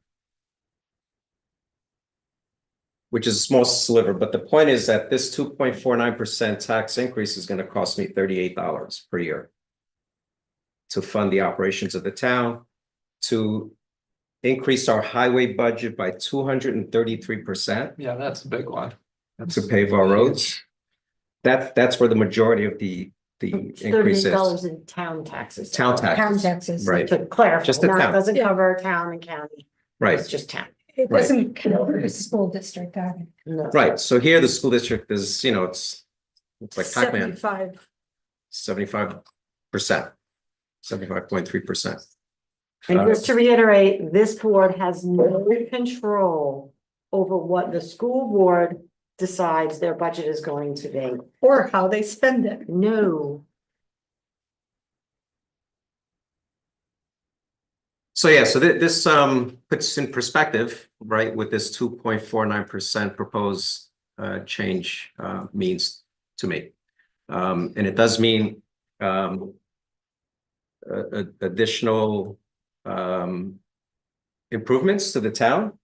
Which is a small sliver, but the point is that this 2.49% tax increase is going to cost me $38 per year to fund the operations of the town, to increase our highway budget by 233%. Yeah, that's a big one. To pave our roads. That's where the majority of the increase $38 is. in town taxes. Town taxes. Town taxes, Right. to clarify, Just the not, town. doesn't cover town and county. Right, It's just town. It Right. doesn't cover the school district either. No. right. So here the school district is, it's like Pac-Man, 75. 75%, 75.3%. And just to reiterate, this board has no control over what the school board decides their budget is going to be. Or how they spend it. No. So yeah, so this puts in perspective, right, what this 2.49% proposed change means to me. And it does mean additional improvements to the town.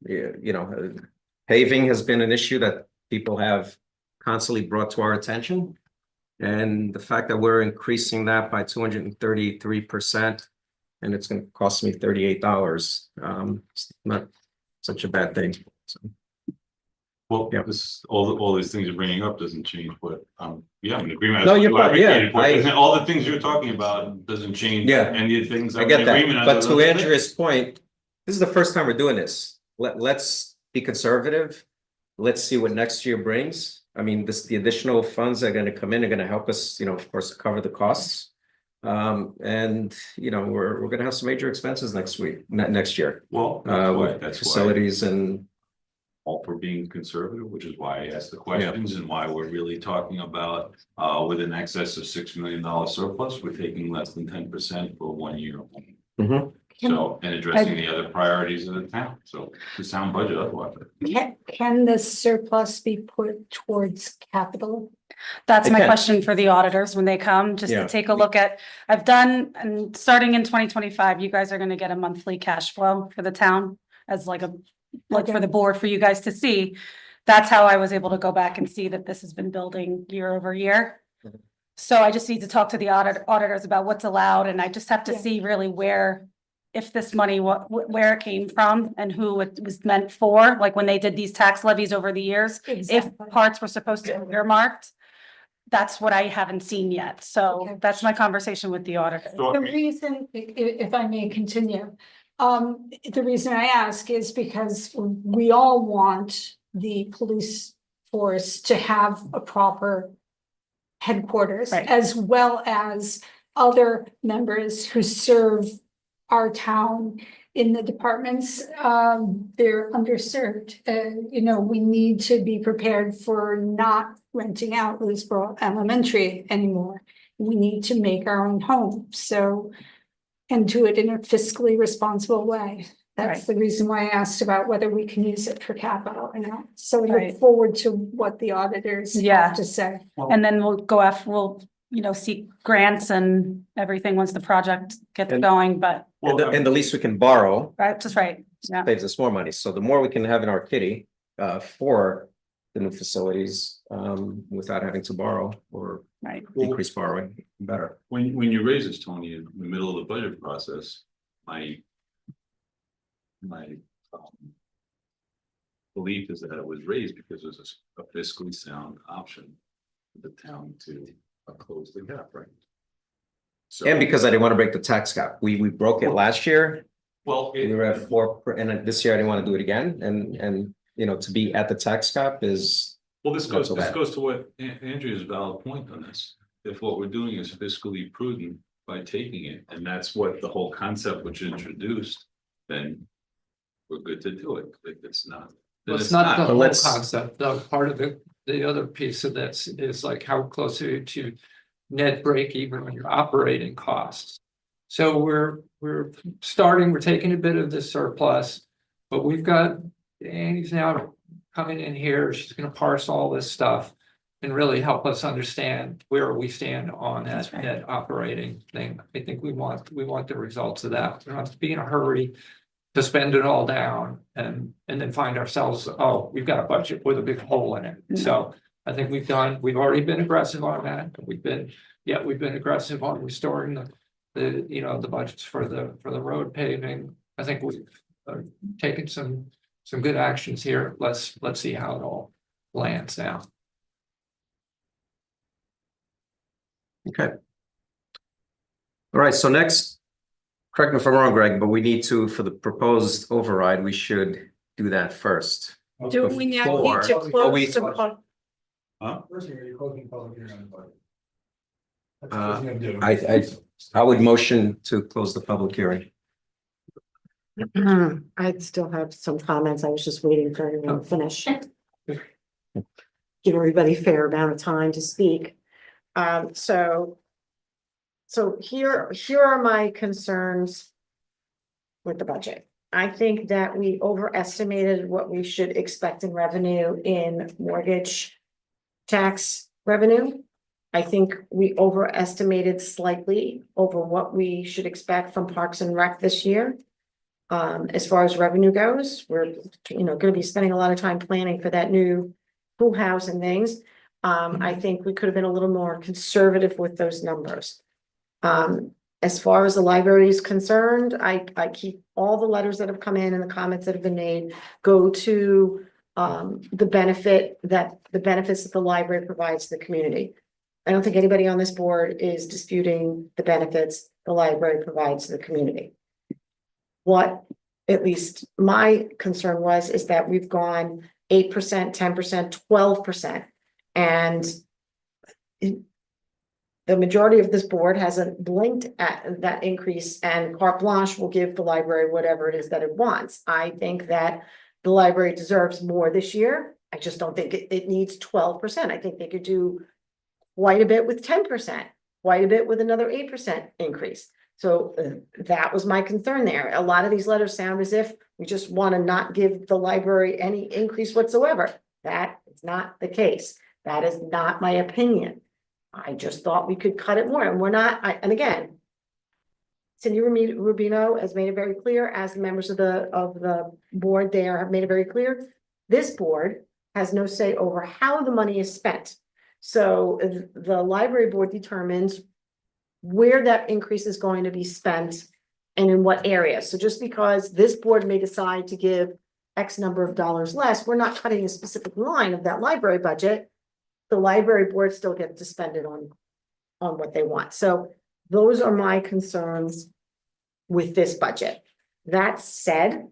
Paving has been an issue that people have constantly brought to our attention. And the fact that we're increasing that by 233%, and it's gonna cost me $38, it's not such a bad thing. So, Well, Yeah. all these things you're bringing up doesn't change what, yeah, I'm in agreement. No, That's you're what you fine, yeah, advocated for. I- Isn't it? All the things you're talking about doesn't change Yeah. any of the things I I'm get in agreement that, on. but those to other things. Andrea's point, this is the first time we're doing this. Let's be conservative. Let's see what next year brings. I mean, the additional funds that are gonna come in are gonna help us, of course, cover the costs. And, we're gonna have some major expenses next year. Well, With that's why, facilities and, all for being conservative, which is why I asked the questions and why we're really talking about, with an excess of $6 million surplus, we're taking less than 10% for 1 year. Mhm. So, and addressing the other priorities of the town, so the sound budget otherwise. Can the surplus be put towards capital? That's They my can. question for the auditors when they come, just Yeah. to take a look at, I've done, and starting in 2025, you guys are gonna get a monthly cash flow for the town as like for the board, for you guys to see. That's how I was able to go back and see that this has been building year over year. Mhm. So I just need to talk to the auditors about what's allowed, and I just have to Yeah. see really where, if this money, where it came from and who it was meant for, like when they did these tax levies over the years. If Exactly. parts were supposed to be earmarked, that's what I haven't seen yet. So Okay. that's my conversation with the auditor. The reason, if I may continue, the reason I ask is because we all want the police force to have a proper headquarters, Right. as well as other members who serve our town in the departments. They're underserved. We need to be prepared for not renting out Lewisboro Elementary anymore. We need to make our own home, and do it in a fiscally responsible way. That's Right. the reason why I asked about whether we can use it for capital or not. So we Right. look forward to what the auditors Yeah. have to say. And then we'll go after, seek grants and everything once the project gets And- going, but, and the least we can borrow right, just right, yeah. saves us more money. So the more we can have in our kitty, for the new facilities, without having to borrow or Right. decrease borrowing, better. When you raise this, Tony, in the middle of the budget process, my belief is that it was raised because it was a fiscally sound option for the town to close the gap, right? So, And because I didn't want to break the tax gap. We broke it last year. well, We were at 4, and this year I didn't want to do it again. And to be at the tax cap is, well, this not goes, so this bad. goes to what Andrea's valid point on this. If what we're doing is fiscally prudent by taking it, and that's what the whole concept which introduced, then we're good to do it. If it's not, then Well, it's it's not the not. whole let's- concept, though. Part of the other piece of this is like how close are you to net break even on your operating costs. So we're taking a bit of the surplus, but we've got, Annie's now coming in here, she's gonna parse all this stuff and really help us understand where we stand on that That's right. net operating thing. I think we want the results of that. We don't have to be in a hurry to spend it all down and then find ourselves, oh, we've got a budget with a big hole in it. So I think we've already been aggressive on that. We've been aggressive on restoring the budgets for the road paving. I think we've taken some good actions here. Let's see how it all lands now. okay. All right, so next, correct me if I'm wrong, Greg, but we need to, for the proposed override, we should do that first. Do we now need to Before we- close the pub- Huh? I would motion to close the public hearing. I still have some comments. I was just waiting for everyone to finish. Give everybody a fair amount of time to speak. So here are my concerns with the budget. I think that we overestimated what we should expect in revenue in mortgage tax revenue. I think we overestimated slightly over what we should expect from Parks and Rec this year. As far as revenue goes, we're, gonna be spending a lot of time planning for that new pool house and things. I think we could have been a little more conservative with those numbers. As far as the library is concerned, I keep all the letters that have come in and the comments that have been made go to the benefits that the library provides to the community. I don't think anybody on this board is disputing the benefits the library provides to the community. What at least my concern was, is that we've gone 8%, 10%, 12%. And the majority of this board hasn't blinked at that increase, and carte blanche will give the library whatever it is that it wants. I think that the library deserves more this year. I just don't think it needs 12%. I think they could do quite a bit with 10%, quite a bit with another 8% increase. So that was my concern there. A lot of these letters sound as if we just want to not give the library any increase whatsoever. That is not the case. That is not my opinion. I just thought we could cut it more, and we're not, and again, Cindy Rubino has made it very clear, as members of the board there have made it very clear, this board has no say over how the money is spent. So the library board determines where that increase is going to be spent and in what area. So just because this board may decide to give X number of dollars less, we're not cutting a specific line of that library budget. The library board still gets to spend it on what they want. So those are my concerns with this budget. That said,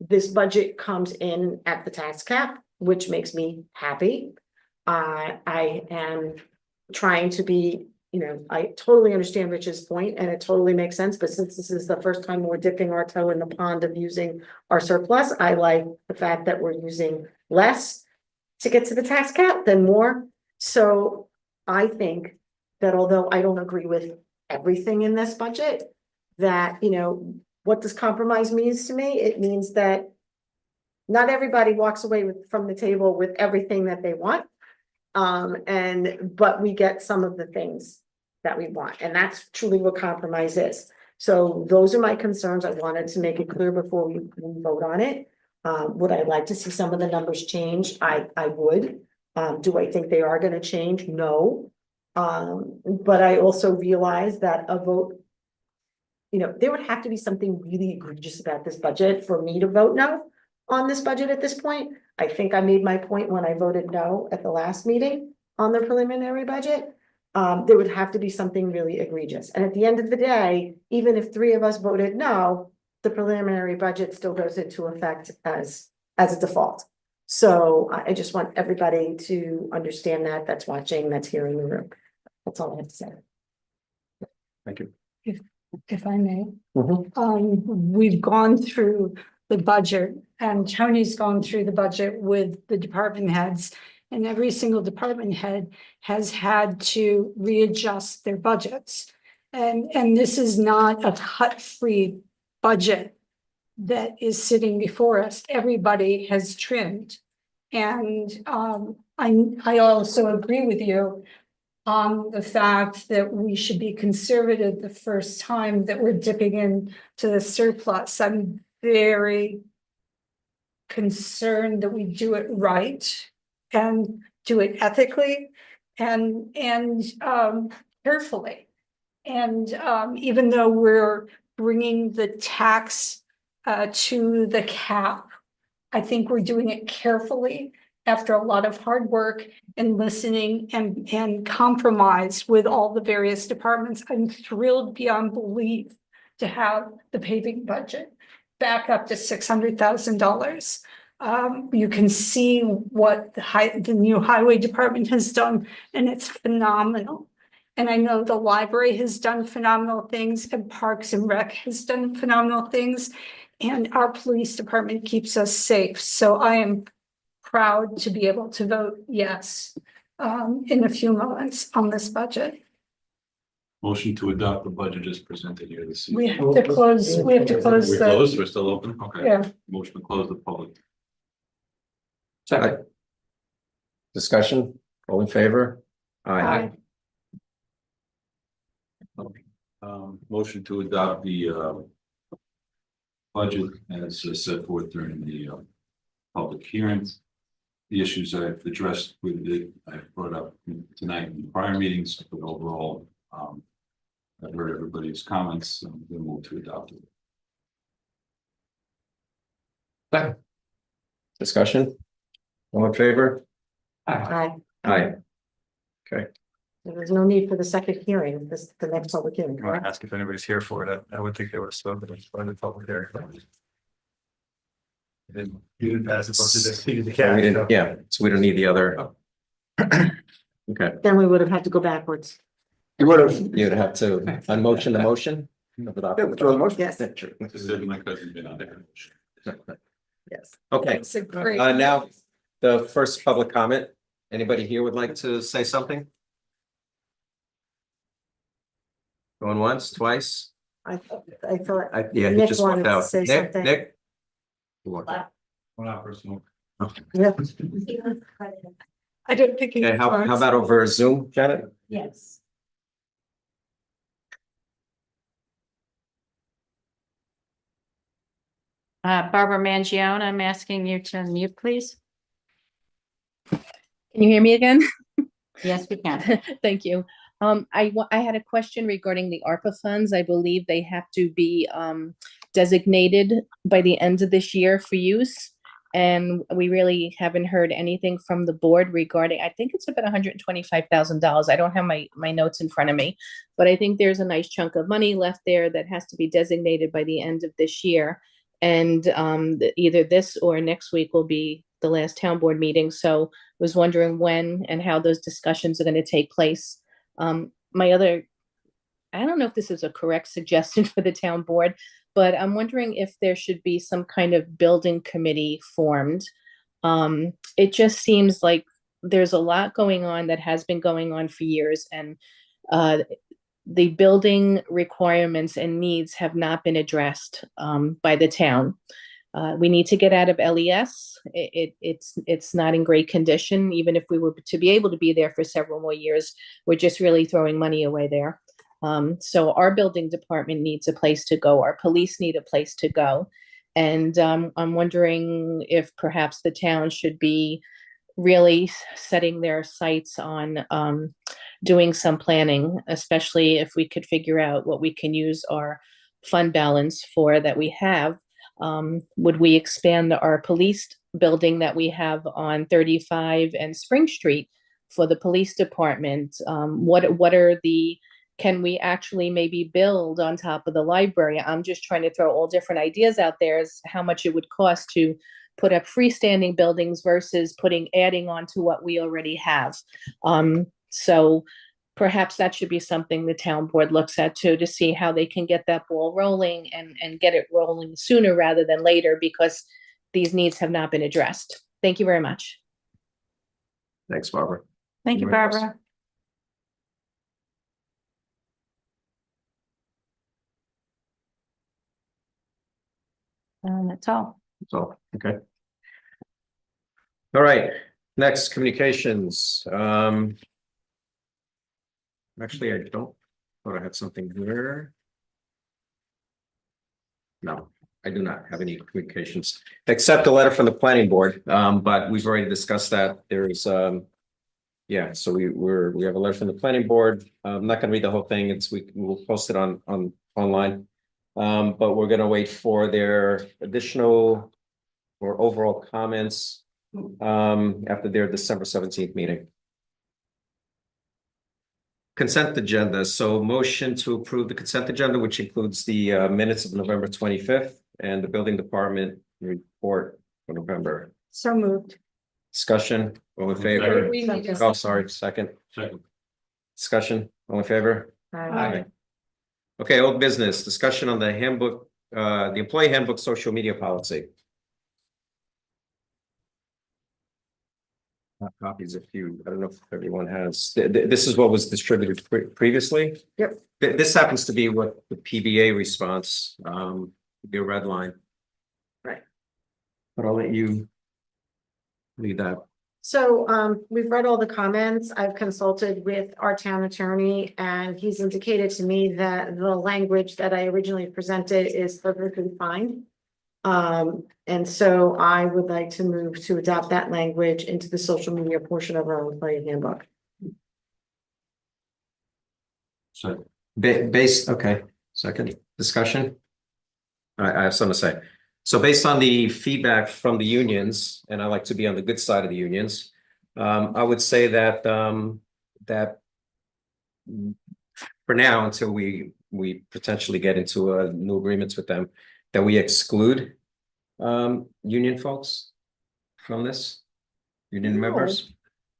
this budget comes in at the tax cap, which makes me happy. I am trying to be, I totally understand Rich's point, and it totally makes sense, but since this is the first time we're dipping our toe in the pond of using our surplus, I like the fact that we're using less to get to the tax cap than more. So I think that although I don't agree with everything in this budget, that, what does compromise means to me? It means that not everybody walks away from the table with everything that they want. But we get some of the things that we want, and that's truly what compromise is. So those are my concerns. I wanted to make it clear before we vote on it. Would I like to see some of the numbers change? I would. Do I think they are going to change? No. But I also realize that a vote, there would have to be something really egregious about this budget for me to vote no on this budget at this point. I think I made my point when I voted no at the last meeting on the preliminary budget. There would have to be something really egregious. And at the end of the day, even if 3 of us voted no, the preliminary budget still goes into effect as a default. So I just want everybody to understand that, that's watching, that's here in the room. That's all I have to say. Thank you. If I may, we've gone through the budget, and Tony's gone through the budget with the department heads, and every single department head has had to readjust their budgets. And this is not a cut-free budget that is sitting before us. Everybody has trimmed. And I also agree with you on the fact that we should be conservative the first time that we're dipping into the surplus. I'm very concerned that we do it right and do it ethically and carefully. And even though we're bringing the tax to the cap, I think we're doing it carefully after a lot of hard work and listening and compromise with all the various departments. I'm thrilled beyond belief to have the paving budget back up to $600,000. You can see what the new highway department has done, and it's phenomenal. And I know the library has done phenomenal things, and Parks and Rec has done phenomenal things, and our police department keeps us safe. So I am proud to be able to vote yes in a few moments on this budget. Motion to adopt the budget as presented here this We evening. have to close, we have to close We're the, closed, we're still open? Okay. yeah. Motion to close the public. Second. Discussion, all in favor? Aye. Motion to adopt the budget as set forth during the public hearings. the issues that I've addressed with I've brought up tonight in prior meetings, but overall, I've heard everybody's comments and then move to adopt it. Discussion? All in favor? Aye. Aye. Okay, There's no need for the second hearing, this, the next public hearing, I want correct? to ask if anybody's here for it. I would think they would have spoken as part of the public hearing. You didn't pass it, but you just needed the so we cash. didn't, yeah, so we don't need the other. Okay, Then we would have had to go backwards. You would have. you'd have to unmotion the motion. Yeah, withdraw the motion. Yes, True. This is my cousin been on there. yes. Okay, It's a great. now the first public comment. Anybody here would like to say something? Going once, twice? I thought, Yeah, he Nick just wanted walked to out. say Nick, something. Nick? You walked out. Well, not personal. yeah. I don't think. Okay, how about over Zoom, Janet? Yes. Barbara Mangione, I'm asking you to unmute, please. Can you hear me again? Yes, we can. Thank you. I had a question regarding the ARPA funds. I believe they have to be designated by the end of this year for use. And we really haven't heard anything from the board regarding, I think it's about $125,000. I don't have my notes in front of me, but I think there's a nice chunk of money left there that has to be designated by the end of this year. And either this or next week will be the last town board meeting. So was wondering when and how those discussions are going to take place. My other, I don't know if this is a correct suggestion for the town board, but I'm wondering if there should be some kind of building committee formed. It just seems like there's a lot going on that has been going on for years, and the building requirements and needs have not been addressed by the town. We need to get out of LES. It's not in great condition. Even if we were to be able to be there for several more years, we're just really throwing money away there. So our building department needs a place to go. Our police need a place to go. And I'm wondering if perhaps the town should be really setting their sights on doing some planning, especially if we could figure out what we can use our fund balance for that we have. Would we expand our police building that we have on 35 and Spring Street for the police department? What are the, can we actually maybe build on top of the library? I'm just trying to throw all different ideas out there as how much it would cost to put up freestanding buildings versus adding on to what we already have. So perhaps that should be something the town board looks at too, to see how they can get that ball rolling and get it rolling sooner rather than later, because these needs have not been addressed. Thank you very much. Thanks, Barbara. Thank you, Anybody else? Barbara. That's all. So, okay. All right, next communications. Actually, I don't, thought I had something here. No, I do not have any communications, except a letter from the planning board, but we've already discussed that. There is, yeah, so we have a letter from the planning board. I'm not gonna read the whole thing. We'll post it on online. But we're gonna wait for their additional or overall comments after their December 17th meeting. Consent agenda. So motion to approve the consent agenda, which includes the minutes of November 25th and the building department report for November. So moved. Discussion, all in favor? We need a Oh, sorry, second. Second. Discussion, all in favor? Aye. Okay, old business, discussion on the handbook, the employee handbook, social media policy. Copies if you, I don't know if everyone has, this is what was distributed previously. Yep. This happens to be what the PBA response, your red line. Right. But I'll let you lead that. So we've read all the comments. I've consulted with our town attorney, and he's indicated to me that the language that I originally presented is perfectly fine. And so I would like to move to adopt that language into the social media portion of our employee handbook. So Based, okay, second discussion. I have something to say. So based on the feedback from the unions, and I like to be on the good side of the unions, I would say that, that for now, until we potentially get into new agreements with them, that we exclude union folks from this, union No. members.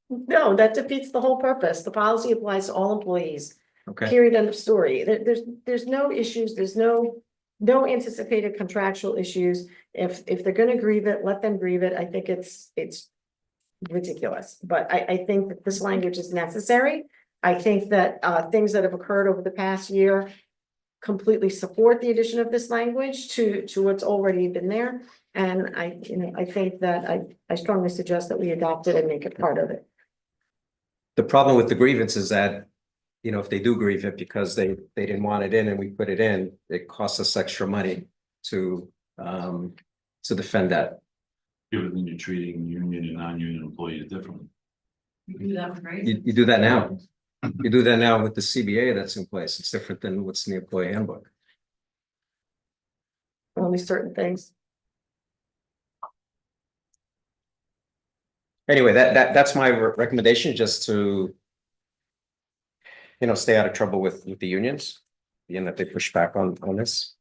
No, that defeats the whole purpose. The policy applies to all employees. Okay, Period, end of story. There's no issues, there's no anticipated contractual issues. If they're gonna grieve it, let them grieve it. I think it's ridiculous, but I think that this language is necessary. I think that things that have occurred over the past year completely support the addition of this language to what's already been there. And I think that I strongly suggest that we adopt it and make it part of it. the problem with the grievance is that, if they do grieve it because they didn't want it in and we put it in, it costs us extra money to defend that. given that you're treating union and non-union employees differently. You do that now. You do that now with the CBA that's in place. It's different than what's in the employee handbook. Only certain things. Anyway, that's my recommendation, just to stay out of trouble with the unions, being that they push back on this.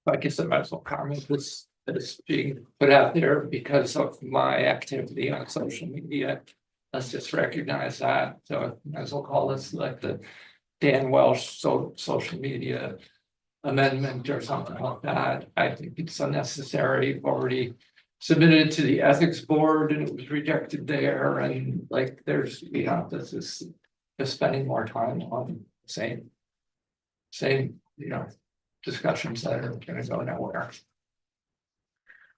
I guess I might as well comment this is being put out there because of my activity on social media. Let's just recognize that. So I might as well call this like the Dan Welsh social media amendment or something like that. I think it's unnecessary. We've already submitted it to the ethics board and it was rejected there. And like this is just spending more time on same, discussions that are gonna go nowhere.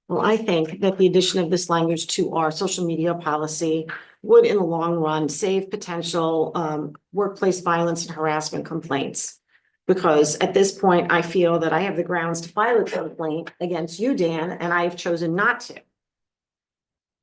Well, I think that the addition of this language to our social media policy would, in the long run, save potential workplace violence and harassment complaints. Because at this point, I feel that I have the grounds to file a complaint against you, Dan, and I've chosen not to.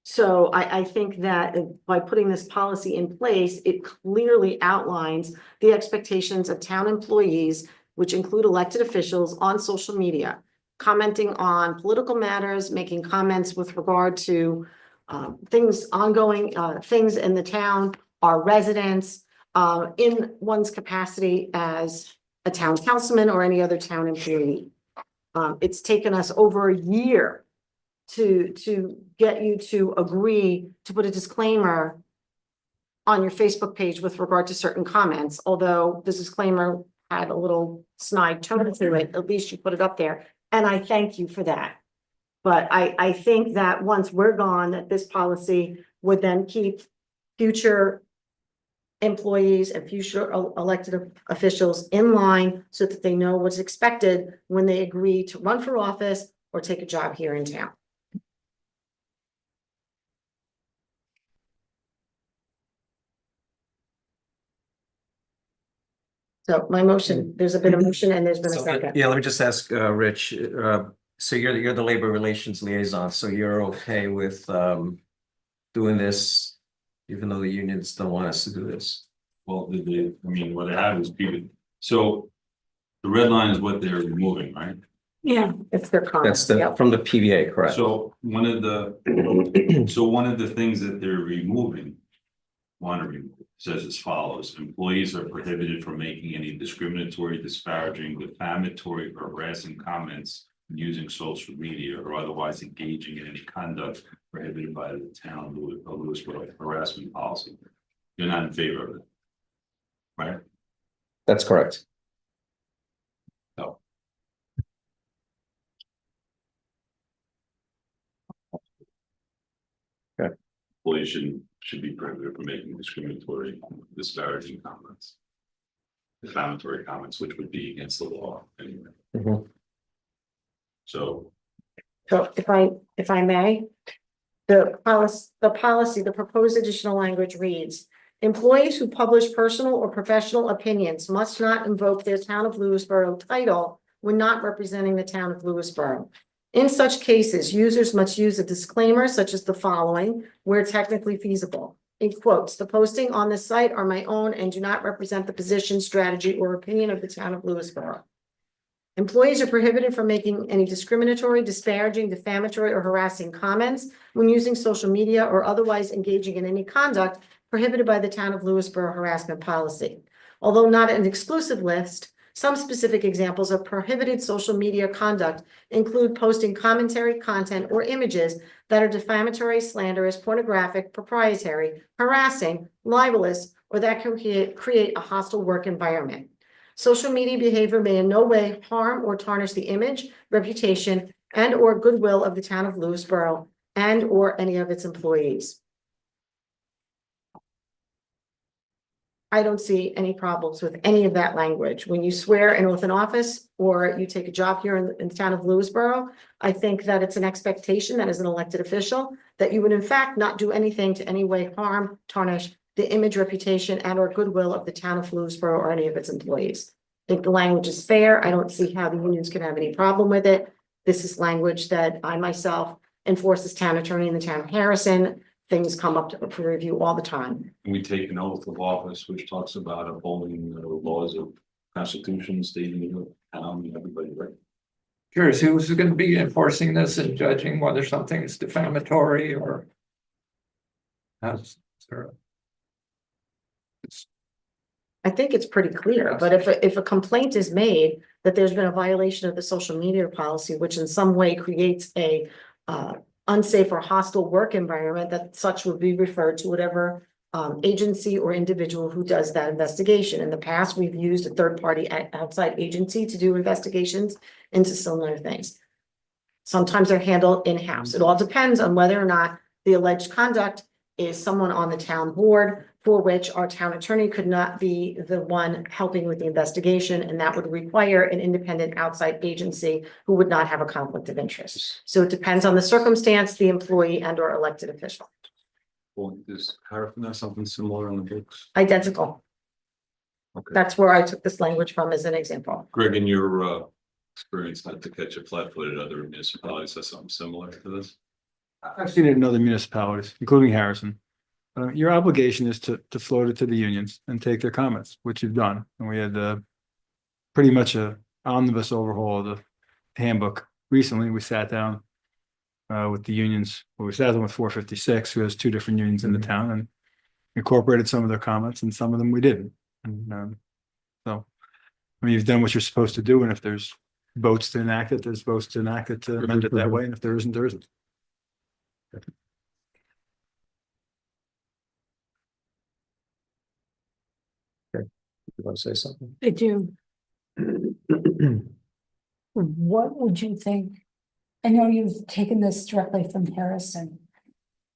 So I think that by putting this policy in place, it clearly outlines the expectations of town employees, which include elected officials, on social media, commenting on political matters, making comments with regard to ongoing things in the town, our residents, in one's capacity as a town councilman or any other town employee. It's taken us over a year to get you to agree to put a disclaimer on your Facebook page with regard to certain comments, although this disclaimer had a little snide tone to it, at least you put it up there, and I thank you for that. But I think that once we're gone, that this policy would then keep future employees and future elected officials in line so that they know what's expected when they agree to run for office or take a job here in town. So my motion, there's been a motion and there's been a So, second. yeah, let me just ask, Rich, so you're the labor relations liaison, so you're okay with doing this, even though the unions don't want us to do this? Well, what I have is people, so the red line is what they're removing, right? Yeah. It's their comments. That's from the PBA, correct? So one of the things that they're removing, says as follows: employees are prohibited from making any discriminatory, disparaging, defamatory, or harassing comments using social media or otherwise engaging in any conduct prohibited by the town of Lewisboro harassment policy. You're not in favor of it, right? That's correct. No. Okay. Employees should be prohibited from making discriminatory, disparaging comments. Defamatory comments, which would be against the law anyway. Mhm. So So if I may, the policy, the proposed additional language reads: Employees who publish personal or professional opinions must not invoke their town of Lewisboro title when not representing the town of Lewisboro. In such cases, users must use a disclaimer such as the following, where technically feasible. In quotes, the posting on this site are my own and do not represent the position, strategy, or opinion of the town of Lewisboro. Employees are prohibited from making any discriminatory, disparaging, defamatory, or harassing comments when using social media or otherwise engaging in any conduct prohibited by the town of Lewisboro harassment policy. Although not an exclusive list, some specific examples of prohibited social media conduct include posting commentary, content, or images that are defamatory, slanderous, pornographic, proprietary, harassing, libelous, or that can create a hostile work environment. Social media behavior may in no way harm or tarnish the image, reputation, and/or goodwill of the town of Lewisboro and/or any of its employees. I don't see any problems with any of that language. When you swear an oath in office or you take a job here in the town of Lewisboro, I think that it's an expectation that as an elected official, that you would in fact not do anything to any way harm, tarnish the image, reputation, and/or goodwill of the town of Lewisboro or any of its employees. I think the language is fair. I don't see how the unions can have any problem with it. This is language that I myself enforce as town attorney in the town of Harrison. Things come up for review all the time. We take an oath of office, which talks about upholding the laws of Constitution, state and town, everybody, right? Curious, who's going to be enforcing this and judging whether something is defamatory or? How's, I think it's pretty clear, but if a complaint is made that there's been a violation of the social media policy, which in some way creates a unsafe or hostile work environment, that such would be referred to whatever agency or individual who does that investigation. In the past, we've used a third-party outside agency to do investigations into similar things. Sometimes they're handled in-house. It all depends on whether or not the alleged conduct is someone on the town board for which our town attorney could not be the one helping with the investigation, and that would require an independent outside agency who would not have a conflict of interest. So it depends on the circumstance, the employee and or elected official. Well, is Harrison have something similar in the books? Identical. Okay. That's where I took this language from as an example. Greg, in your experience, not to catch you flat-footed, other municipalities have something similar to this? I've seen it in other municipalities, including Harrison. Your obligation is to float it to the unions and take their comments, which you've done. And we had pretty much a omnibus overhaul of the handbook. Recently, we sat down with the unions. Well, we sat down with 456, who has two different unions in the town, and incorporated some of their comments, and some of them we didn't. And so, I mean, you've done what you're supposed to do, and if there's votes to enact it, there's votes to enact it to amend it that way, and if there isn't, there isn't. You want to say something? I do. What would you think? I know you've taken this directly from Harrison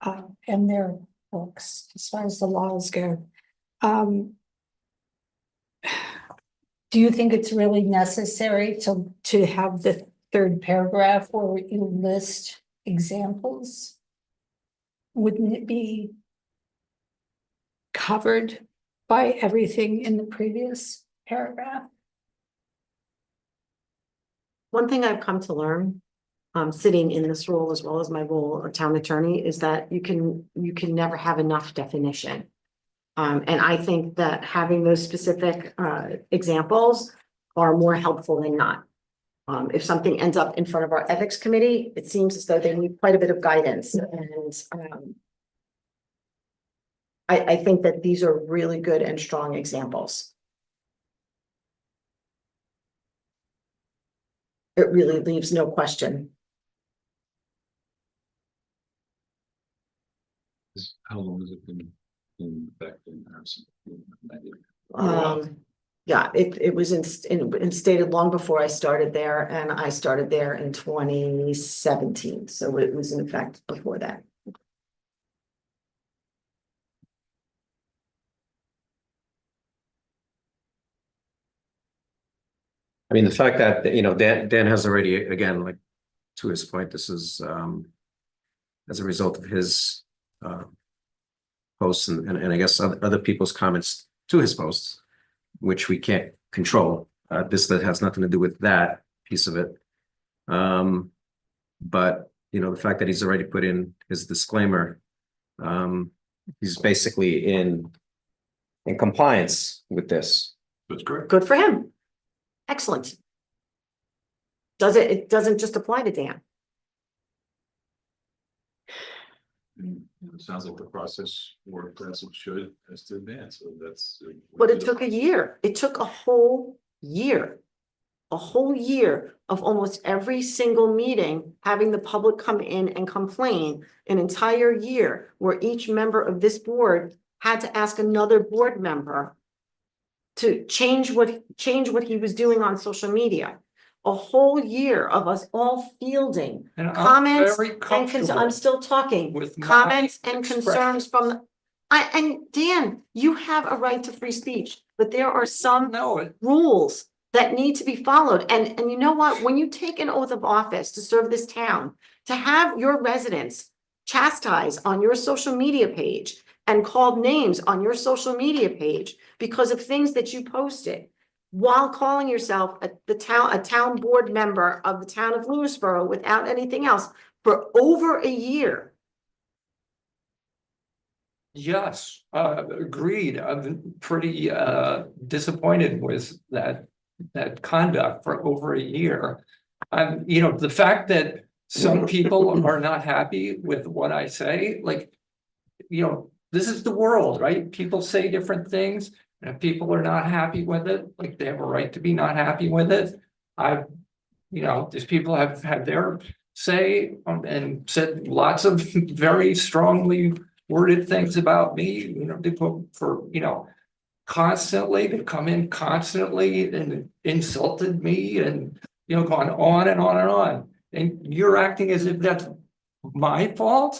and their books as far as the laws go. Do you think it's really necessary to have the third paragraph where you list examples? Wouldn't it be covered by everything in the previous paragraph? One thing I've come to learn, sitting in this role as well as my role of town attorney, is that you can never have enough definition. And I think that having those specific examples are more helpful than not. If something ends up in front of our ethics committee, it seems as though they need quite a bit of guidance. And I think that these are really good and strong examples. It really leaves no question. How long has it been in effect in Harrison? Yeah, it was instated long before I started there, and I started there in 2017, so it was in effect before that. I mean, the fact that, you know, Dan has already, again, like, to his point, this is as a result of his posts and I guess other people's comments to his posts, which we can't control. That has nothing to do with that piece of it. But you know, the fact that he's already put in his disclaimer, he's basically in compliance with this. That's correct. Good for him. Excellent. It doesn't just apply to Dan. And, you know, it sounds like the process worked as it should as to advance, so that's. But it took a year. It took a whole year. A whole year of almost every single meeting, having the public come in and complain, an entire year where each member of this board had to ask another board member to change what he was doing on social media. A whole year of us all fielding And I'm comments very and comfortable I'm still talking, with my comments and expression. concerns from and Dan, you have a right to free speech, but there are some rules that need to be followed. And you know what? When you take an oath of office to serve this town, to have your residents chastised on your social media page and called names on your social media page because of things that you posted, while calling yourself a town board member of the town of Lewisboro without anything else for over a year. Yes, agreed. I'm pretty disappointed with that conduct for over a year. You know, the fact that some people are not happy with what I say, like, you know, this is the world, right? People say different things, and if people are not happy with it, like, they have a right to be not happy with it. You know, these people have had their say and said lots of very strongly worded things about me, you know, you know, constantly, to come in constantly and insulted me and, you know, gone on and on and on. And you're acting as if that's my fault.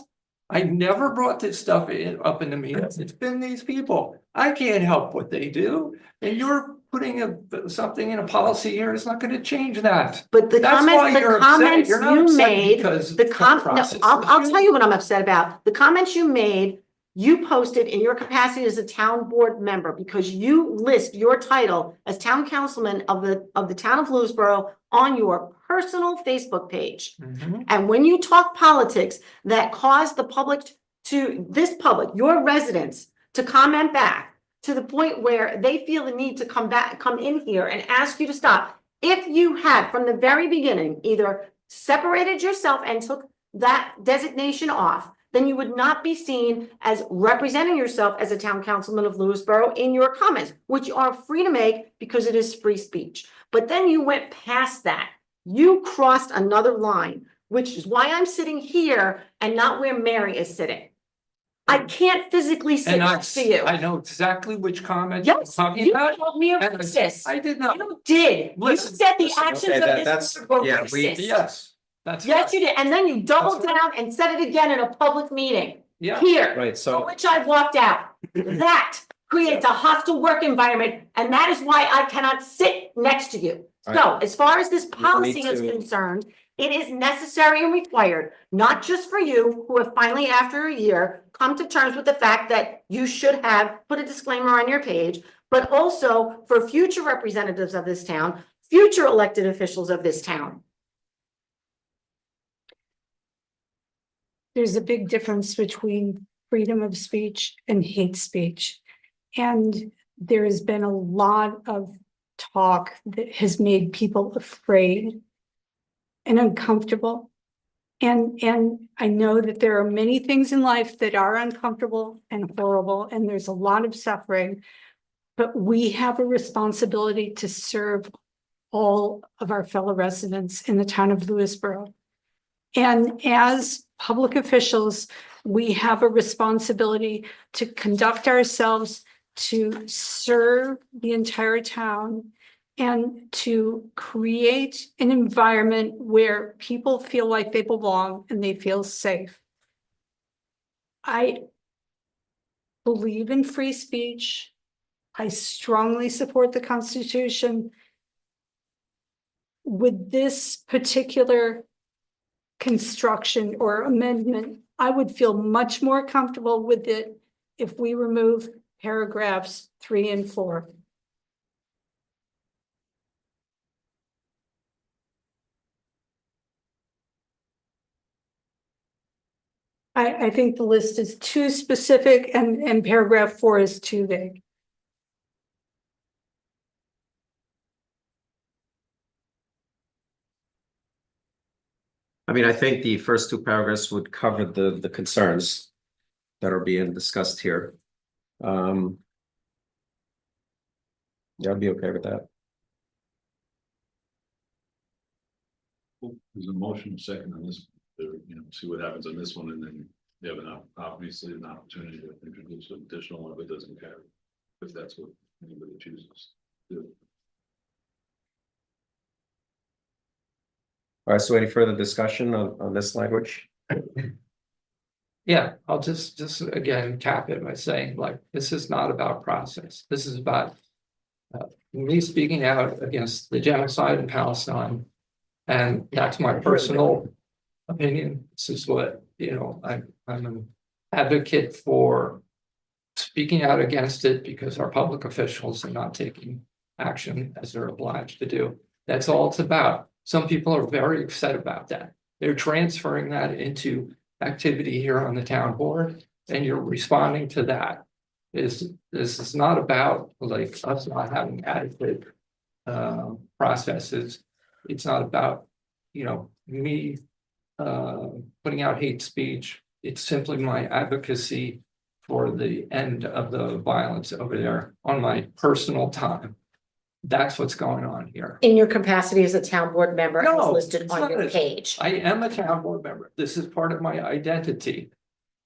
I never brought this stuff up in the meetings. It's been these people. I can't help what they do. And you're putting something in a policy here. It's not going to change that. But the That's why you're upset. comments You're not you upset made, because no, process I'll issue. tell you what I'm upset about. The comments you made, you posted in your capacity as a town board member because you list your title as town councilman of the town of Lewisboro on your personal Facebook page. Mhm. And when you talk politics that cause the public your residents to comment back to the point where they feel the need to come in here and ask you to stop. If you had from the very beginning either separated yourself and took that designation off, then you would not be seen as representing yourself as a town councilman of Lewisboro in your comments, which you are free to make because it is free speech. But then you went past that. You crossed another line, which is why I'm sitting here and not where Mary is sitting. I can't physically sit And next to you. I know exactly which comment Yes, you're talking you about. called me a And racist. I did not. You did. Listen, You said the listen, actions okay, of that's- this board were yeah, racist. Yes, that's Yes, right. you did. And then you doubled That's down and said it again in a public meeting. Yeah. Here, Right, for so which I walked out. That creates a hostile work environment, and that is why I cannot sit next to you. All So right. as far as this Me policy is too. concerned, it is necessary and required, not just for you who have finally, after a year, come to terms with the fact that you should have put a disclaimer on your page, but also for future representatives of this town, future elected officials of this town. There's a big difference between freedom of speech and hate speech. And there has been a lot of talk that has made people afraid and uncomfortable. And I know that there are many things in life that are uncomfortable and horrible, and there's a lot of suffering. But we have a responsibility to serve all of our fellow residents in the town of Lewisboro. And as public officials, we have a responsibility to conduct ourselves to serve the entire town and to create an environment where people feel like they belong and they feel safe. I believe in free speech. I strongly support the Constitution. With this particular construction or amendment, I would feel much more comfortable with it if we remove paragraphs 3 and 4. I think the list is too specific and paragraph 4 is too vague. I mean, I think the first two paragraphs would cover the concerns that are being discussed here. Yeah, I'd be okay with that. There's a motion second on this, see what happens on this one, and then you have obviously an opportunity to introduce an additional one if it doesn't carry. If that's what anybody chooses to do. All right, so any further discussion on this language? Yeah, I'll just again cap it by saying, like, this is not about process. This is about me speaking out against the genocide in Palestine. And that's my personal opinion. This is what, I'm an advocate for speaking out against it because our public officials are not taking action as they're obliged to do. That's all it's about. Some people are very upset about that. They're transferring that into activity here on the town board, and you're responding to that. This is not about like us not having adequate processes. It's not about, me putting out hate speech. It's simply my advocacy for the end of the violence over there on my personal time. That's what's going on here. In your capacity as a town board member, as No, listed it's on not your as- page. I am a town board member. This is part of my identity,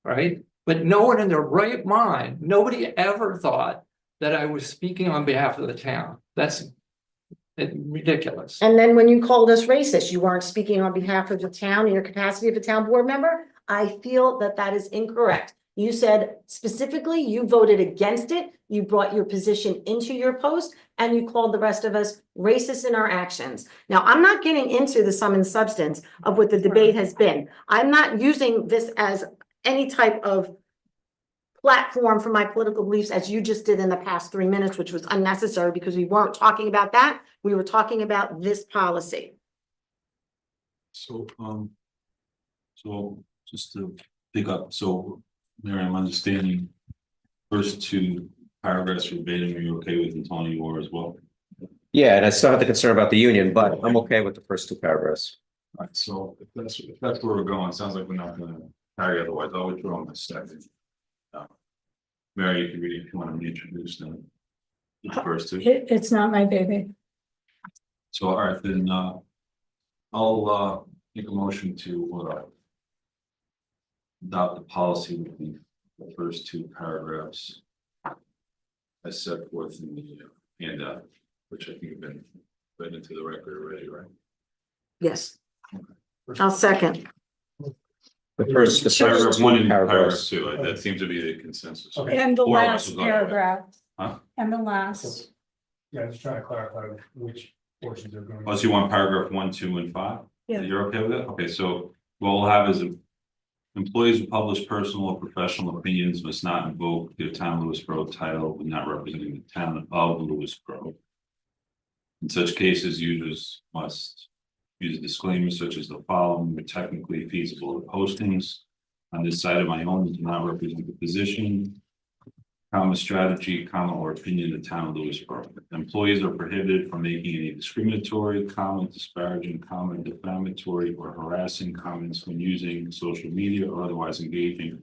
right? But no one in their right mind, nobody ever thought that I was speaking on behalf of the town. That's ridiculous. And then when you called us racist, you weren't speaking on behalf of the town in your capacity of a town board member. I feel that that is incorrect. You said specifically you voted against it. You brought your position into your post and you called the rest of us racist in our actions. Now, I'm not getting into the sum and substance of what the debate has been. I'm not using this as any type of platform for my political beliefs as you just did in the past 3 minutes, which was unnecessary because we weren't talking about that. We were talking about this policy. So, so just to pick up, so Mary, I'm understanding first two paragraphs verbatim, are you okay with, and Tony, you are as well? Yeah, and I still have the concern about the union, but I'm okay with the first two paragraphs. All right, so if that's where we're going, it sounds like we're not gonna carry, otherwise I'll withdraw my second. Mary, you can read if you want to reintroduce them. The first two. It's not my baby. So, all right, then, I'll, make a motion to, adopt the policy with the first two paragraphs as set forth in the handout, which I think have been put into the record already, right? Yes. I'll second. The first Paragraph one and paragraph paragraphs. two, that seems to be the consensus. And the Four of us last will go for it. paragraph. Huh? And the last. Yeah, just trying to clarify which portions are going. Oh, so you want paragraph 1, 2, and 5? Yeah. You're okay with it? Okay, so what we'll have is employees who publish personal or professional opinions must not invoke their town Lewisboro title when not representing the town of Lewisboro. In such cases, users must use disclaimers such as the following: "Are technically feasible postings on this site of my own do not represent the position, strategy, or opinion of the town of Lewisboro. Employees are prohibited from making any discriminatory, disparaging, defamatory, or harassing comments when using social media or otherwise engaging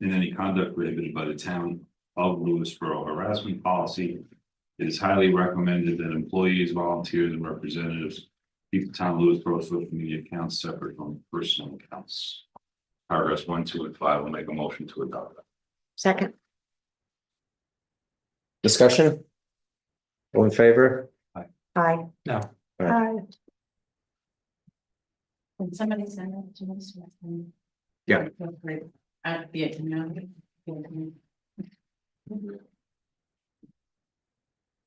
in any conduct prohibited by the town of Lewisboro harassment policy. It is highly recommended that employees, volunteers, and representatives keep the town of Lewisboro social media accounts separate from personal accounts." Paragraphs 1, 2, and 5 will make a motion to adopt that. Second. Discussion? All in favor? Aye. No. Aye. Can somebody send it to us? Yeah. Via email.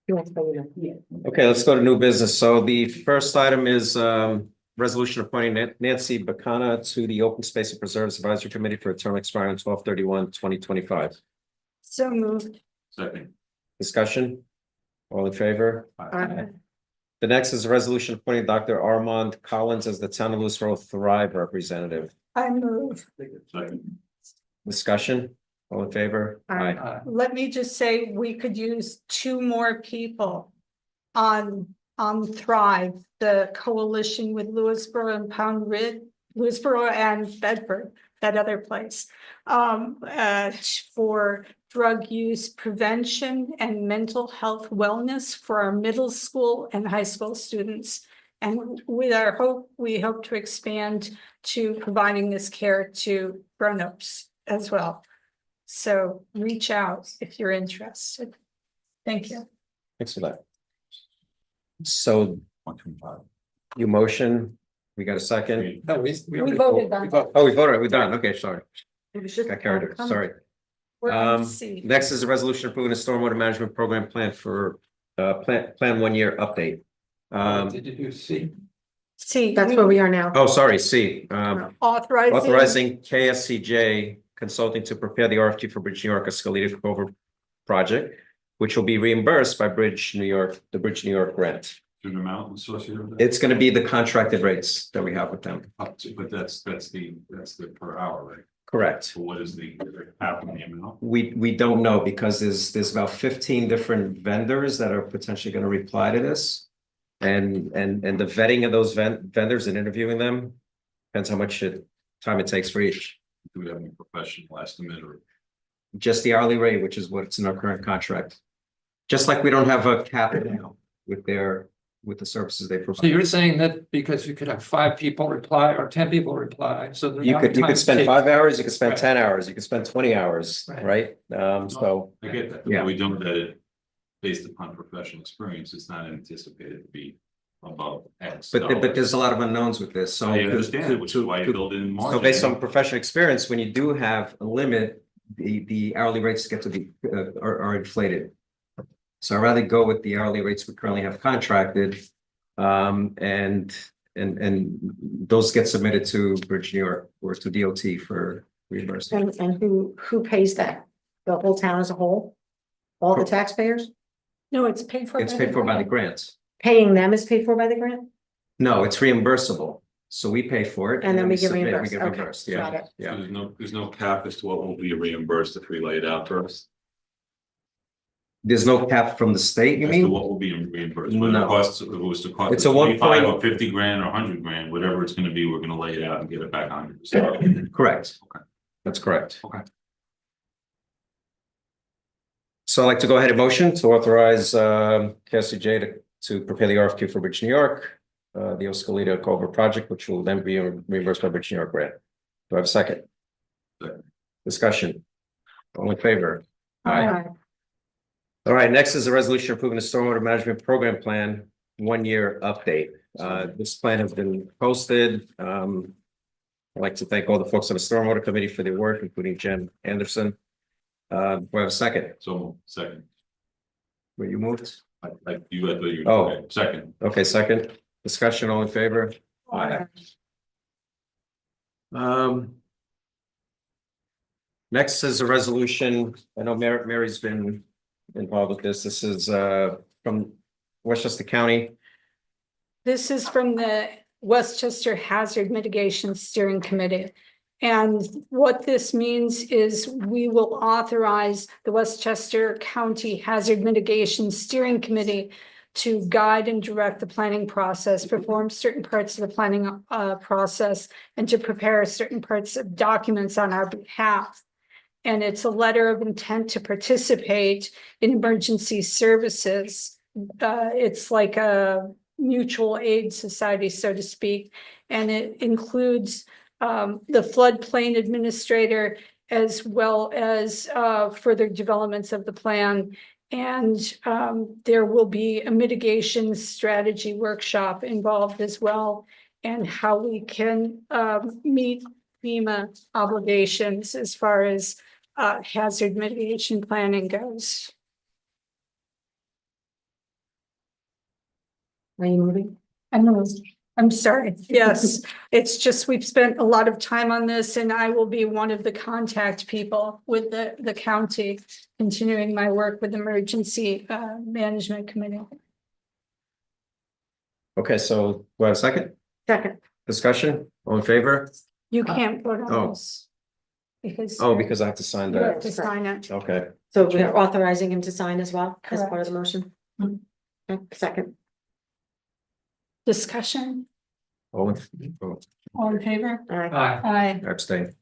You want to go with it? Okay, let's go to new business. So the first item is resolution appointing Nancy Bacana to the Open Space and Preserves Advisory Committee for a term expiring 12/31/2025. So moved. Second. Discussion? All in favor? Aye. The next is a resolution appointing Dr. Armand Collins as the Town of Lewisboro Thrive representative. I move. Second. Discussion? All in favor? Aye. Let me just say, we could use two more people on Thrive, the coalition with Lewisboro and Pound Ridge, Lewisboro and Bedford, that other place. For drug use prevention and mental health wellness for our middle school and high school students. And with our hope, we hope to expand to providing this care to grownups as well. So reach out if you're interested. Thank you. Thanks for that. So 125. you motion, we got a second? No, We voted on that. Oh, we voted, we're done. Okay, sorry. It was just. Got carried away, sorry. We're on C. Next is a resolution approving a stormwater management program plan for plan 1 year update. Did you do C? C. That's where we are now. Oh, sorry, C. Authorizing KSCJ Consulting to prepare the RFQ for Bridge New York Escalator Culvert project, which will be reimbursed by Bridge New York, the Bridge New York grant. To the amount associated with that? It's going to be the contracted rates that we have with them. Up to, but that's the per hour, right? Correct. So what is the half of the amount? We don't know because there's about 15 different vendors that are potentially going to reply to this. And the vetting of those vendors and interviewing them depends how much time it takes for each. Do we have any professional estimate or? Just the hourly rate, which is what's in our current contract. Just like we don't have a cap now with the services they So provide. you're saying that because you could have 5 people reply or 10 people reply, so. the You amount of could time it spend takes- 5 hours, you could spend Right. 10 hours, you could spend 20 hours, Right. right? So I get that. Yeah. We don't that it, based upon professional experience, it's not anticipated to be above X. but there's a lot of unknowns with this, so. I understand it, which is why you build in So margin. based on professional experience, when you do have a limit, the hourly rates get to be are inflated. So I'd rather go with the hourly rates we currently have contracted. And those get submitted to Bridge New York or to DOT for reimbursement. And who pays that? The whole town as a whole? All the taxpayers? No, it's paid for. It's paid for by the grants. Paying them is paid for by the grant? No, it's reimbursable. So we pay for it. And then we get submit, reimbursed. We get Okay, reimbursed, got yeah, it. yeah. So there's no cap as to what will be reimbursed if we lay it out first. There's no cap from the state, you As to mean? what will be reimbursed, whether No. it costs, if it was to cost. It's a 1 25 point- or 50 grand or 100 grand, whatever it's gonna be, we're gonna lay it out and get it back 100%. Correct. Okay. That's correct. Okay. So I'd like to go ahead and motion to authorize KSCJ to prepare the RFQ for Bridge New York, the Oskalita Culvert project, which will then be reimbursed by Bridge New York grant. Do I have a second? Second. Discussion. All in favor? Aye. All right, next is a resolution approving the stormwater management program plan 1 year update. This plan has been posted. I'd like to thank all the folks on the stormwater committee for their work, including Jen Anderson. Do I have a second? So second, Where you moved? I thought you. Oh. Okay, second. Okay, second. Discussion, all in favor? Aye. Next is a resolution. I know Mary's been involved with this. This is from Westchester County. This is from the Westchester Hazard Mitigation Steering Committee. And what this means is we will authorize the Westchester County Hazard Mitigation Steering Committee to guide and direct the planning process, perform certain parts of the planning process, and to prepare certain parts of documents on our behalf. And it's a letter of intent to participate in emergency services. It's like a mutual aid society, so to speak, and it includes the floodplain administrator as well as further developments of the plan. And there will be a mitigation strategy workshop involved as well, and how we can meet FEMA obligations as far as hazard mitigation planning goes. Are you moving? I moved. I'm sorry. Yes, it's just we've spent a lot of time on this and I will be one of the contact people with the county, continuing my work with emergency management committee. Okay, so, what, a second Second, discussion? All in favor? You can't vote Oh. on this. Because. Oh, because I have to sign You have that. to sign it. Okay, so we're authorizing him to sign as well as part of Correct. the motion? Okay, second, Discussion, all oh, all in favor? all right. Aye. abstain.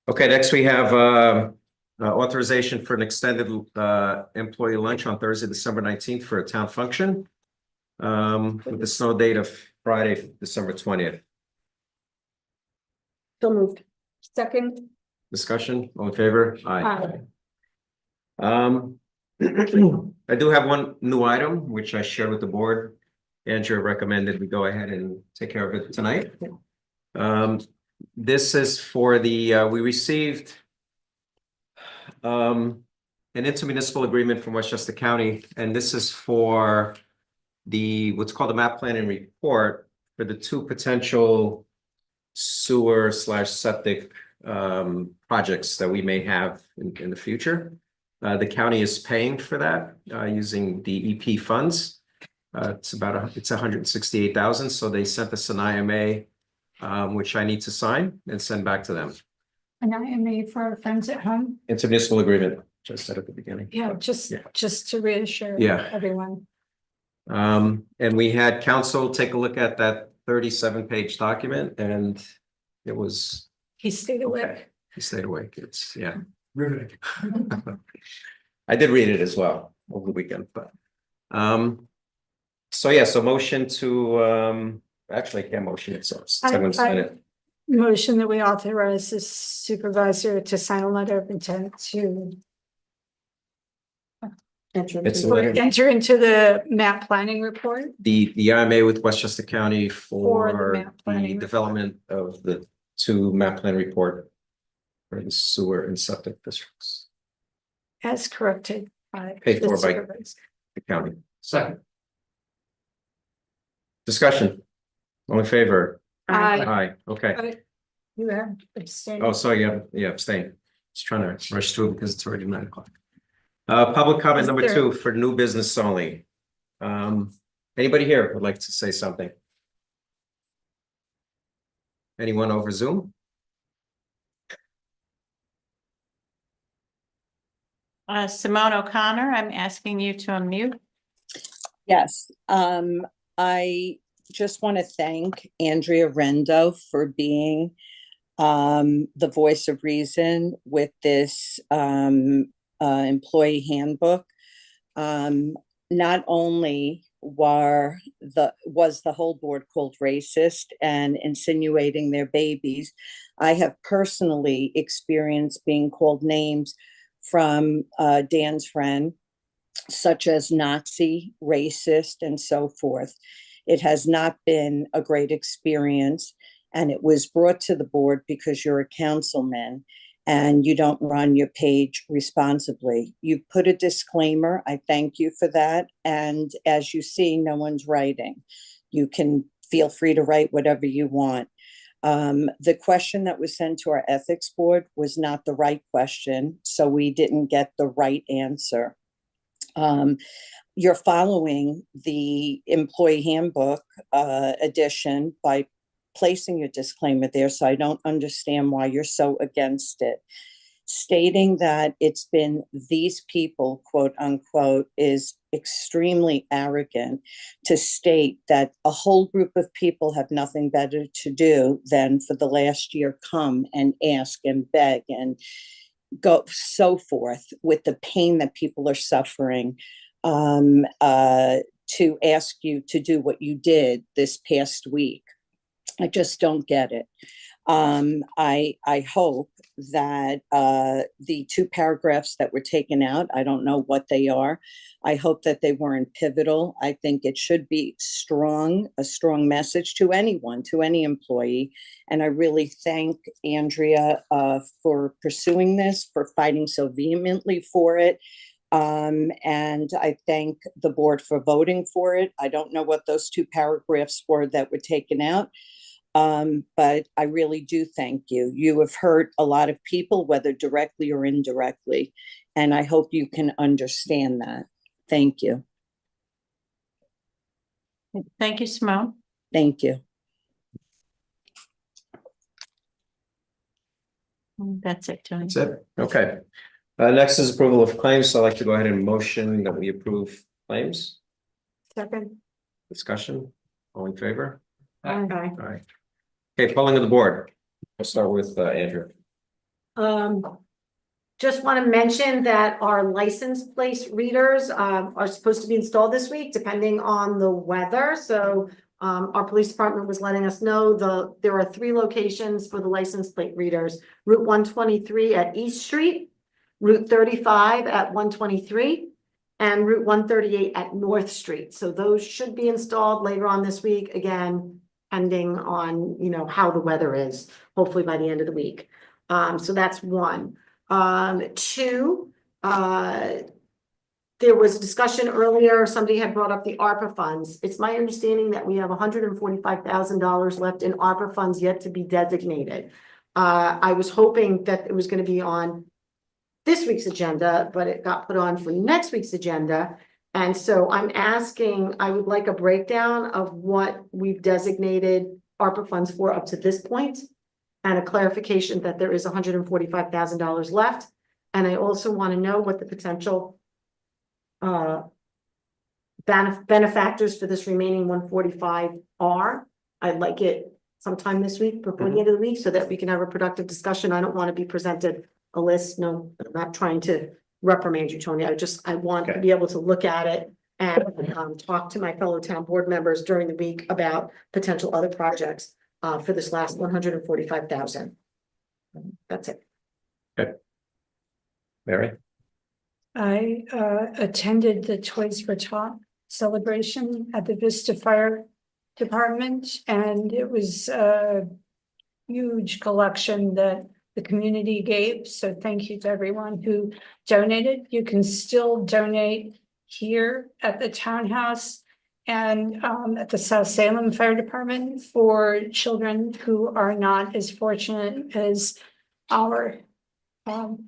Okay, next we have authorization for an extended employee lunch on Thursday, December 19th for a town function. With the snow date of Friday, December 20th. So moved. Second, Discussion, all in favor? aye. I do have one new item, which I shared with the board. Andrea recommended we go ahead and take care of it tonight. This is for the, we received an intermunicipal agreement from Westchester County, and this is for the, what's called the map plan and report for the two potential sewer / septic projects that we may have in the future. The county is paying for that using the EP funds. It's about it's 168,000. So they sent us an IMA, which I need to sign and send back to them. An IMA for our friends at home. Intermunicipal agreement, which I said at the beginning. Yeah, just to reassure Yeah. everyone. And we had council take a look at that 37-page document, and it was He stayed awake. okay. He stayed awake. It's Riveting. I did read it as well over the weekend, but so yeah, so motion to actually I can't motion it, so someone sign it. Motion that we authorize the supervisor to sign a letter of intent to It's a letter, enter into the map planning report. the IMA with Westchester County For the for map planning the development of the two map plan report for the sewer and septic districts, As corrected by. Paid the for by- supervisor. the county. Second. Discussion. All in favor? Aye. Aye, okay. You have abstained. Oh, sorry, yeah, abstain. Just trying to rush through because it's already 9 o'clock. Public comment Is number there- 2 for new business only. Anybody here would like to say something? Anyone over Zoom? Simone O'Connor, I'm asking you to unmute. Yes, I just want to thank Andrea Rendo for being the voice of reason with this employee handbook. Not only was the whole board called racist and insinuating their babies, I have personally experienced being called names from Dan's friend, such as Nazi, racist, and so forth. It has not been a great experience, and it was brought to the board because you're a councilman and you don't run your page responsibly. You put a disclaimer. I thank you for that. And as you see, no one's writing. You can feel free to write whatever you want. The question that was sent to our ethics board was not the right question, so we didn't get the right answer. You're following the employee handbook edition by placing your disclaimer there, so I don't understand why you're so against it. Stating that it's been these people, quote unquote, is extremely arrogant to state that a whole group of people have nothing better to do than for the last year come and ask and beg and go so forth with the pain that people are suffering, to ask you to do what you did this past week. I just don't get it. I hope that the 2 paragraphs that were taken out, I don't know what they are. I hope that they weren't pivotal. I think it should be a strong message to anyone, to any employee. And I really thank Andrea for pursuing this, for fighting so vehemently for it. And I thank the board for voting for it. I don't know what those two paragraphs were that were taken out. But I really do thank you. You have hurt a lot of people, whether directly or indirectly, and I hope you can understand that. Thank you. Thank you, Simone. Thank you. That's it, Tony. That's it. Okay. Next is approval of claims. So I'd like to go ahead and motion that we approve claims. Second. Discussion. All in favor? Aye. All right. Okay, polling of the board. We'll start with Andrew. Just want to mention that our license plate readers are supposed to be installed this week, depending on the weather. So our police department was letting us know there are 3 locations for the license plate readers: Route 123 at East Street, Route 35 at 123, and Route 138 at North Street. So those should be installed later on this week, again, depending on, you know, how the weather is, hopefully by the end of the week. So that's 1. 2, there was discussion earlier, somebody had brought up the ARPA funds. It's my understanding that we have $145,000 left in ARPA funds yet to be designated. I was hoping that it was going to be on this week's agenda, but it got put on for next week's agenda. And so I'm asking, I would like a breakdown of what we've designated ARPA funds for up to this point, and a clarification that there is $145,000 left. And I also want to know what the potential benefactors for this remaining 145 are. I'd like it sometime this week, before the end of the week, so that we can have a productive discussion. I don't want to be presented a list. No, I'm not trying to reprimand you, Tony. I want to be able to look at it and talk to my fellow town board members during the week about potential other projects for this last 145,000. That's it. Okay. Mary? I attended the Toys for Tot celebration at the Vista Fire Department, and it was a huge collection that the community gave. So thank you to everyone who donated. You can still donate here at the townhouse and at the South Salem Fire Department for children who are not as fortunate as our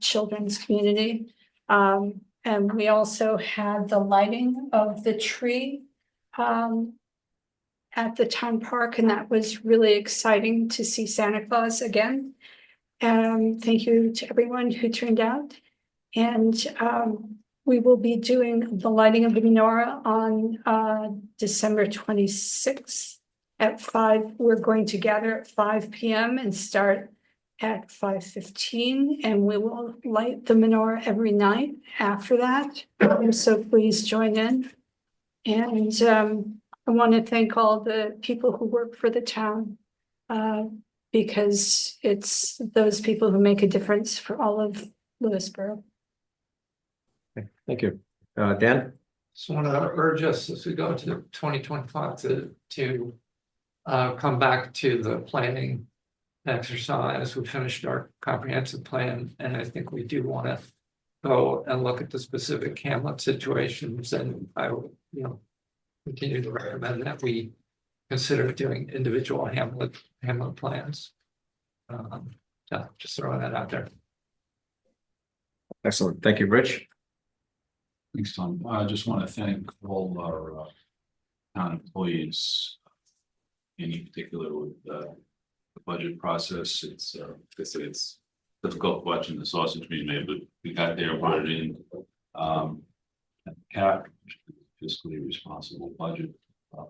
children's community. And we also had the lighting of the tree at the town park, and that was really exciting to see Santa Claus again. Thank you to everyone who turned out. And we will be doing the lighting of the menorah on December 26th at 5. We're going to gather at 5 p.m. and start at 5:15, and we will light the menorah every night after that. So please join in. And I want to thank all the people who work for the town, because it's those people who make a difference for all of Lewisboro. Okay, thank you. Dan? Just want to urge us as we go to 2025 to come back to the planning exercise. We finished our comprehensive plan, and I think we do want to go and look at the specific hamlet situations, and I will, continue to recommend that we consider doing individual hamlet plans. Just throwing that out there. Excellent. Thank you, Rich. Thanks, Tom. I just want to thank all our town employees, in particular with the budget process. It's difficult watching the sausage being made, but we got there and brought it in. Cap, fiscally responsible budget for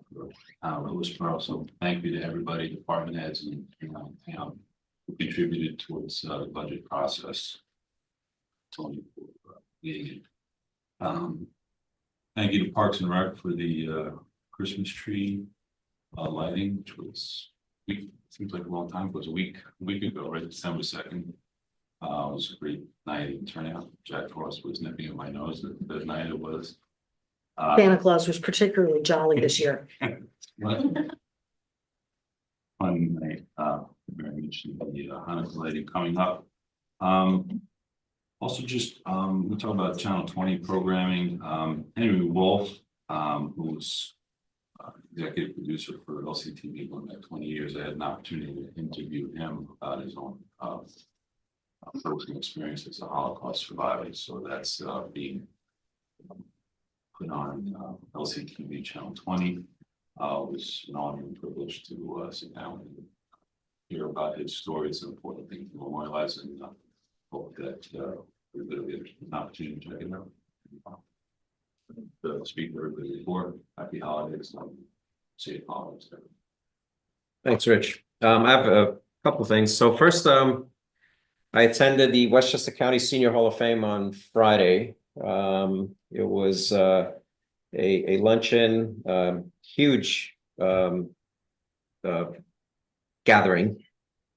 Lewisboro. So thank you to everybody, department heads, and town who contributed towards the budget process. Tony for leading it. Thank you to Parks and Rec for the Christmas tree lighting, which was seems like a long time. It was a week ago, right? December 2nd. It was a great night and turnout. Jack Frost was nipping at my nose that night. It was. Santa Claus was particularly jolly this year. Fun night. Very much the Hanukkah lighting coming up. Also, just, we talked about Channel 20 programming, Henry Wolf, who's executive producer for LCTV going back 20 years. I had an opportunity to interview him about his own personal experience as a Holocaust survivor. So that's being put on LCTV Channel 20. It was an honor and privilege to sit down and hear about his story. It's an important thing to memorialize, and hope that everybody will get an opportunity to check it out. Speak to everybody before. Happy holidays. Safe holidays. Thanks, Rich. I have a couple of things. So first, I attended the Westchester County Senior Hall of Fame on Friday. It was a luncheon, huge gathering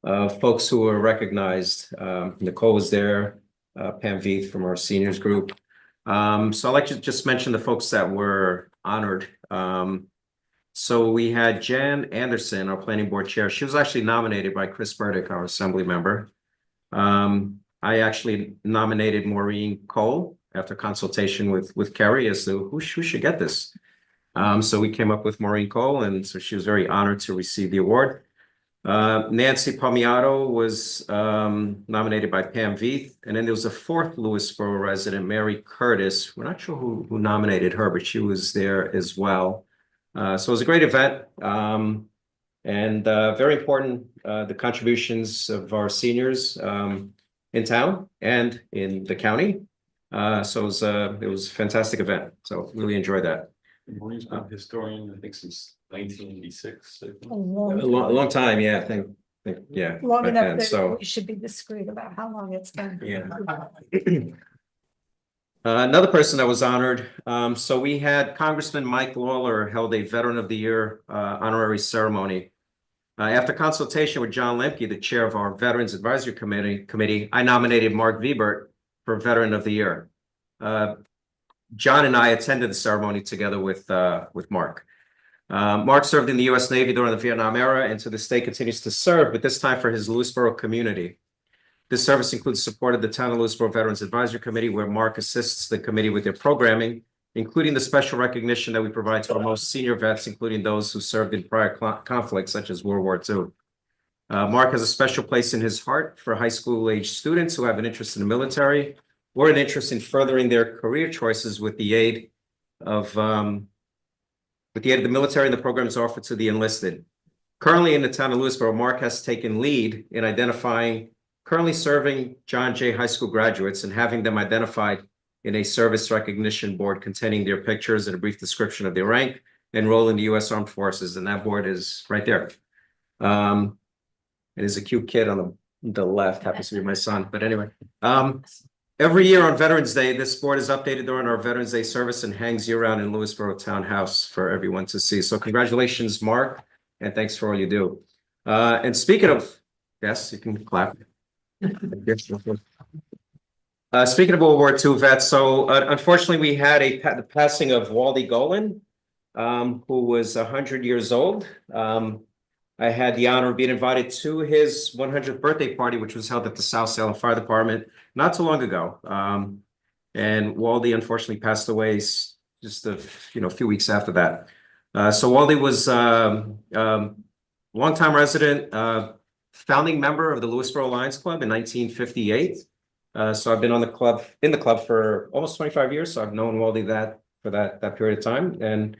of folks who were recognized. Nicole was there, Pam Veith from our seniors group. So I'd like to just mention the folks that were honored. So we had Jan Anderson, our planning board chair. She was actually nominated by Chris Burdick, our assembly member. I actually nominated Maureen Cole after consultation with Kerry as to who should get this. So we came up with Maureen Cole, and so she was very honored to receive the award. Nancy Palmiato was nominated by Pam Veith, and then there was a fourth Lewisboro resident, Mary Curtis. We're not sure who nominated her, but she was there as well. So it was a great event, and very important, the contributions of our seniors in town and in the county. So it was a fantastic event. So really enjoyed that. Maureen's been a historian, I think, since 1986. A A long time, yeah. I think yeah. Long back enough then, that so we should be discreet about how long it's been. yeah. Another person that was honored. So we had Congressman Mike Lawler held a Veteran of the Year honorary ceremony. After consultation with John Lemke, the chair of our Veterans Advisory Committee, I nominated Mark Viebert for Veteran of the Year. John and I attended the ceremony together with Mark. Mark served in the U.S. Navy during the Vietnam era, and to this day continues to serve, but this time for his Lewisboro community. This service includes support of the Town of Lewisboro Veterans Advisory Committee, where Mark assists the committee with their programming, including the special recognition that we provide to our most senior vets, including those who served in prior conflicts such as World War II. Mark has a special place in his heart for high school age students who have an interest in the military or an interest in furthering their career choices with the aid of the military and the programs offered to the enlisted. Currently in the town of Lewisboro, Mark has taken lead in identifying currently serving John Jay High School graduates and having them identified in a service recognition board containing their pictures and a brief description of their rank and role in the U.S. Armed Forces. And that board is right there. It is a cute kid on the left, happens to be my son. But anyway, every year on Veterans Day, this board is updated during our Veterans Day service and hangs year-round in Lewisboro Townhouse for everyone to see. So congratulations, Mark, and thanks for all you do. And speaking of, yes, you can clap. Speaking of World War II vets, so unfortunately we had the passing of Wally Golan, who was 100 years old. I had the honor of being invited to his 100th birthday party, which was held at the South Salem Fire Department not too long ago. And Wally unfortunately passed away just a few weeks after that. So Wally was longtime resident, founding member of the Lewisboro Lions Club in 1958. So I've been in the club for almost 25 years. So I've known Wally for that period of time,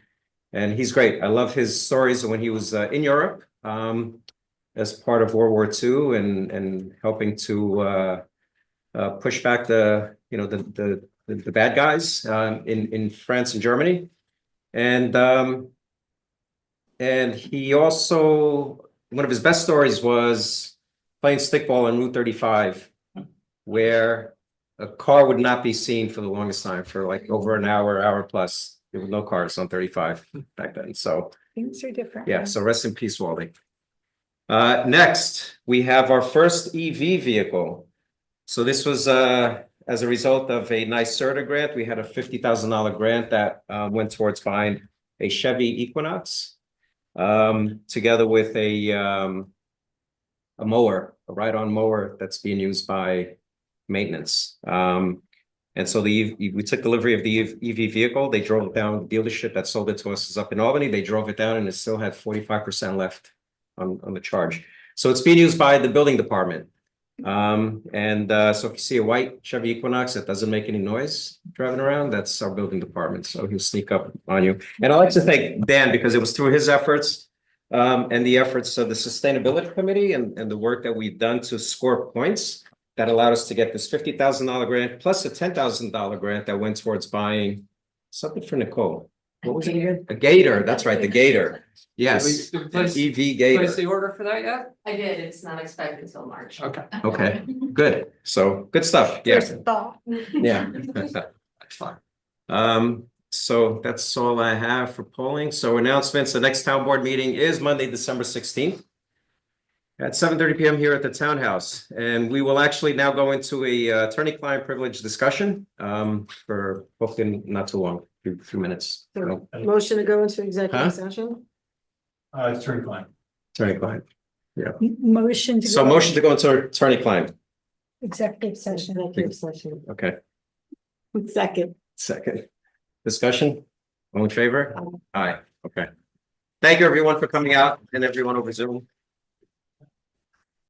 and he's great. I love his stories of when he was in Europe as part of World War II and helping to push back the bad guys in France and Germany, and he also, one of his best stories was playing stickball on Route 35, where a car would not be seen for the longest time, for like over an hour plus. There were no cars on 35 back then. So Things are different. yeah, so rest in peace, Wally. Next, we have our first EV vehicle. So this was as a result of a NYSERDA grant. We had a $50,000 grant that went towards buying a Chevy Equinox, together with a mower, a ride-on mower that's being used by maintenance. And so we took delivery of the EV vehicle. They drove it down. The dealership that sold it to us is up in Albany. They drove it down and it still had 45% left on the charge. So it's being used by the building department. So if you see a white Chevy Equinox that doesn't make any noise driving around, that's our building department. So he'll sneak up on you. And I'd like to thank Dan because it was through his efforts and the efforts of the sustainability committee and the work that we've done to score points that allowed us to get this $50,000 grant plus a $10,000 grant that went towards buying something for Nicole. What was it again? A Gator. That's right, the Gator. Yes, Did we an place EV the Gator. order for that yet? I did. It's not expected until March. Okay. Okay, good. So good stuff. Yes. First thought. Yeah. That's fine. So that's all I have for polling. So announcements, the next town board meeting is Monday, December 16th. At 7:30 PM here at the townhouse, and we will actually now go into a attorney-client privilege discussion for hopefully not too long, few minutes. So, Motion to go into Huh? executive session? It's turn client. attorney-client. Motion to. So go motion to go into attorney-client. Executive session. Executive session. Okay, Second. second. Discussion? All in favor? Aye, okay. Thank you, everyone, for coming out and everyone over Zoom.